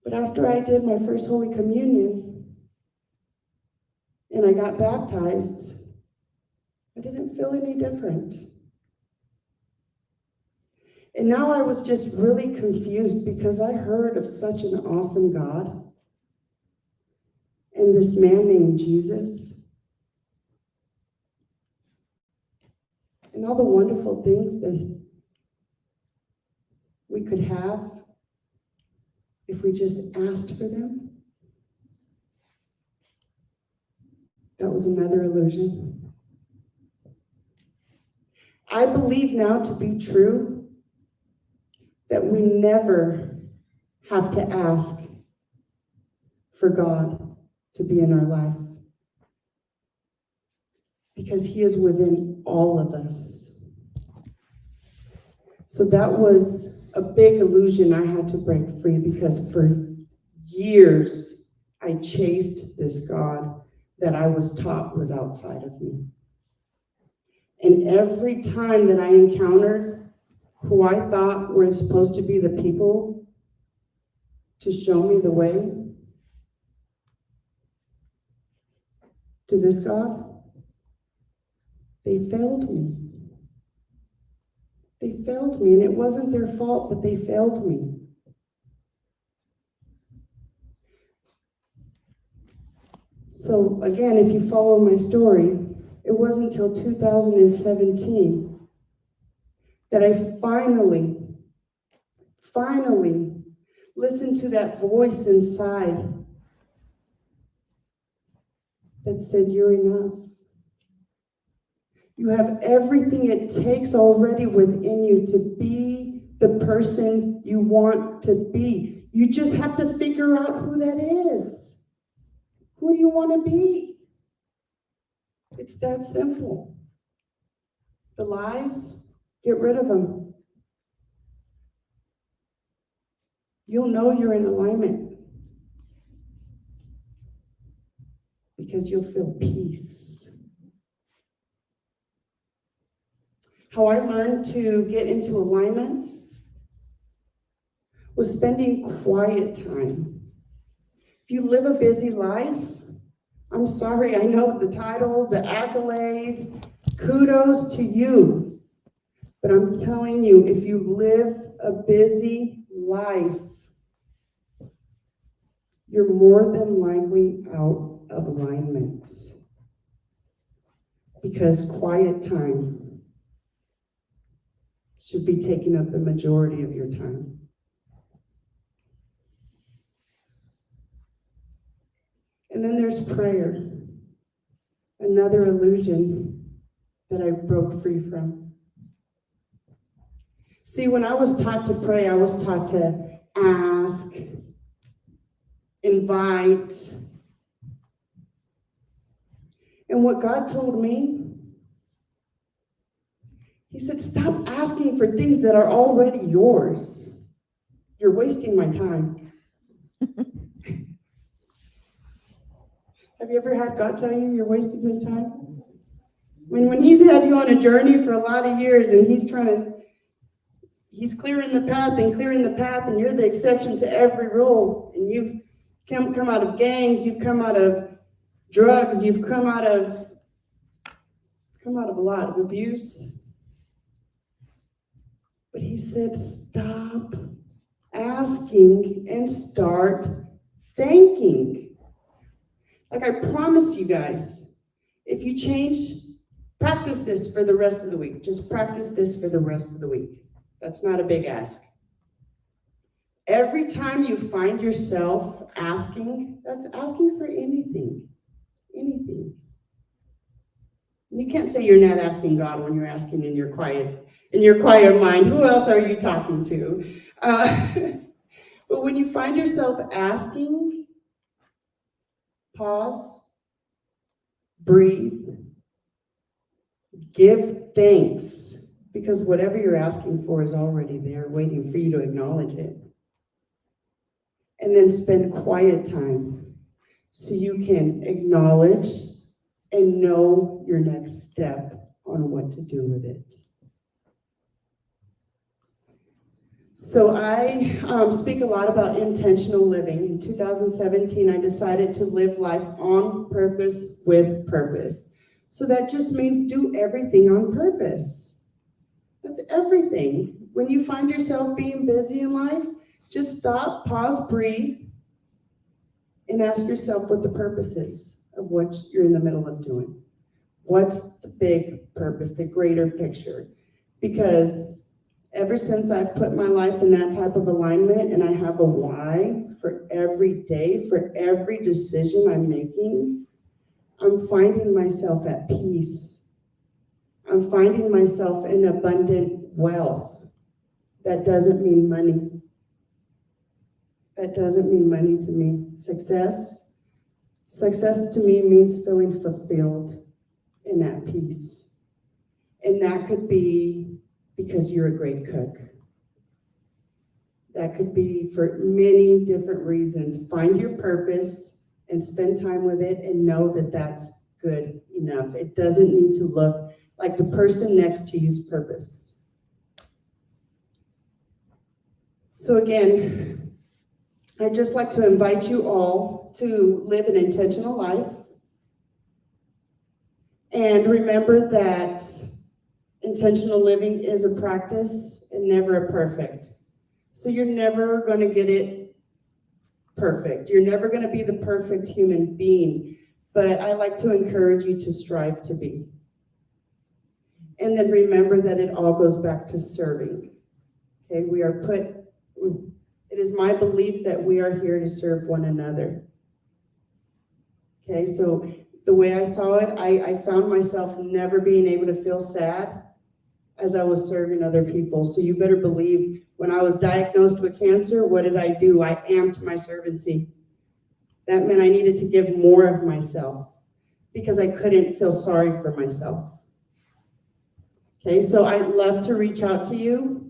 But after I did my First Holy Communion and I got baptized, I didn't feel any different. And now I was just really confused because I heard of such an awesome God and this man named Jesus and all the wonderful things that we could have if we just asked for them. That was another illusion. I believe now to be true that we never have to ask for God to be in our life, because he is within all of us. So that was a big illusion I had to break free, because for years I chased this God that I was taught was outside of me. And every time that I encountered who I thought were supposed to be the people to show me the way to this God, they failed me. They failed me, and it wasn't their fault, but they failed me. So again, if you follow my story, it wasn't until 2017 that I finally listened to that voice inside that said, "You're enough. You have everything it takes already within you to be the person you want to be. You just have to figure out who that is. Who do you want to be?" It's that simple. The lies, get rid of them. You'll know you're in alignment because you'll feel peace. How I learned to get into alignment was spending quiet time. If you live a busy life, I'm sorry, I know the titles, the accolades, kudos to you. But I'm telling you, if you live a busy life, you're more than likely out of alignment. Because quiet time should be taking up the majority of your time. And then there's prayer, another illusion that I broke free from. See, when I was taught to pray, I was taught to ask, invite. And what God told me, he said, stop asking for things that are already yours. You're wasting my time. Have you ever had God tell you you're wasting his time? When he's had you on a journey for a lot of years and he's clearing the path, and you're the exception to every rule, and you've come out of gangs, you've come out of drugs, you've come out of a lot of abuse. But he said, stop asking and start thanking. Like I promise you guys, if you change, practice this for the rest of the week. Just practice this for the rest of the week. That's not a big ask. Every time you find yourself asking, that's asking for anything. Anything. You can't say you're not asking God when you're asking in your quiet mind. Who else are you talking to? But when you find yourself asking, pause, breathe, give thanks, because whatever you're asking for is already there, waiting for you to acknowledge it. And then spend quiet time so you can acknowledge and know your next step on what to do with it. So I speak a lot about intentional living. In 2017, I decided to live life on purpose with purpose. So that just means do everything on purpose. That's everything. When you find yourself being busy in life, just stop, pause, breathe, and ask yourself what the purpose is of what you're in the middle of doing. What's the big purpose, the greater picture? Because ever since I've put my life in that type of alignment and I have a why for every day, for every decision I'm making, I'm finding myself at peace. I'm finding myself in abundant wealth. That doesn't mean money. That doesn't mean money to me. Success to me means feeling fulfilled and at peace. And that could be because you're a great cook. That could be for many different reasons. Find your purpose and spend time with it and know that that's good enough. It doesn't need to look like the person next to you's purpose. So again, I'd just like to invite you all to live an intentional life. And remember that intentional living is a practice and never a perfect. So you're never going to get it perfect. You're never going to be the perfect human being. But I like to encourage you to strive to be. And then remember that it all goes back to serving. Okay, it is my belief that we are here to serve one another. Okay, so the way I saw it, I found myself never being able to feel sad as I was serving other people. So you better believe when I was diagnosed with cancer, what did I do? I amped my servancy. That meant I needed to give more of myself because I couldn't feel sorry for myself. Okay, so I'd love to reach out to you.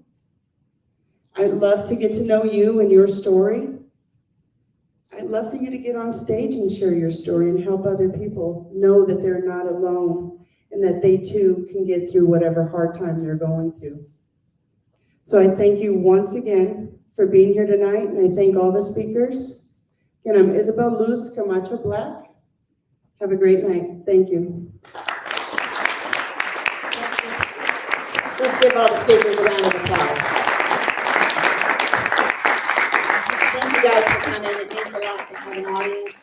I'd love to get to know you and your story. I'd love for you to get on stage and share your story and help other people know that they're not alone and that they too can get through whatever hard time they're going through. So I thank you once again for being here tonight, and I thank all the speakers. Again, I'm Isabel Luz Camacho Black. Have a great night. Thank you. Let's give all the speakers a round of applause. Thank you guys for coming, and thanks a lot for having an audience.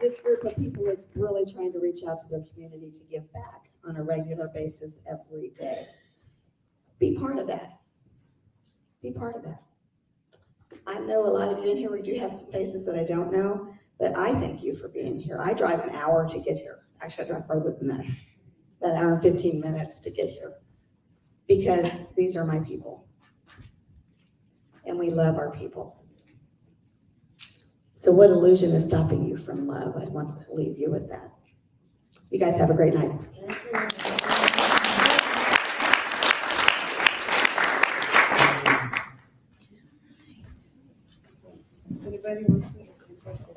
This group of people is really trying to reach out to their community to give back on a regular basis every day. Be part of that. Be part of that. I know a lot of you in here, we do have some faces that I don't know, but I thank you for being here. I drive an hour to get here. Actually, I drive further than that. About an hour and 15 minutes to get here because these are my people. And we love our people. So what illusion is stopping you from love? I want to leave you with that. You guys have a great night. Anybody want to?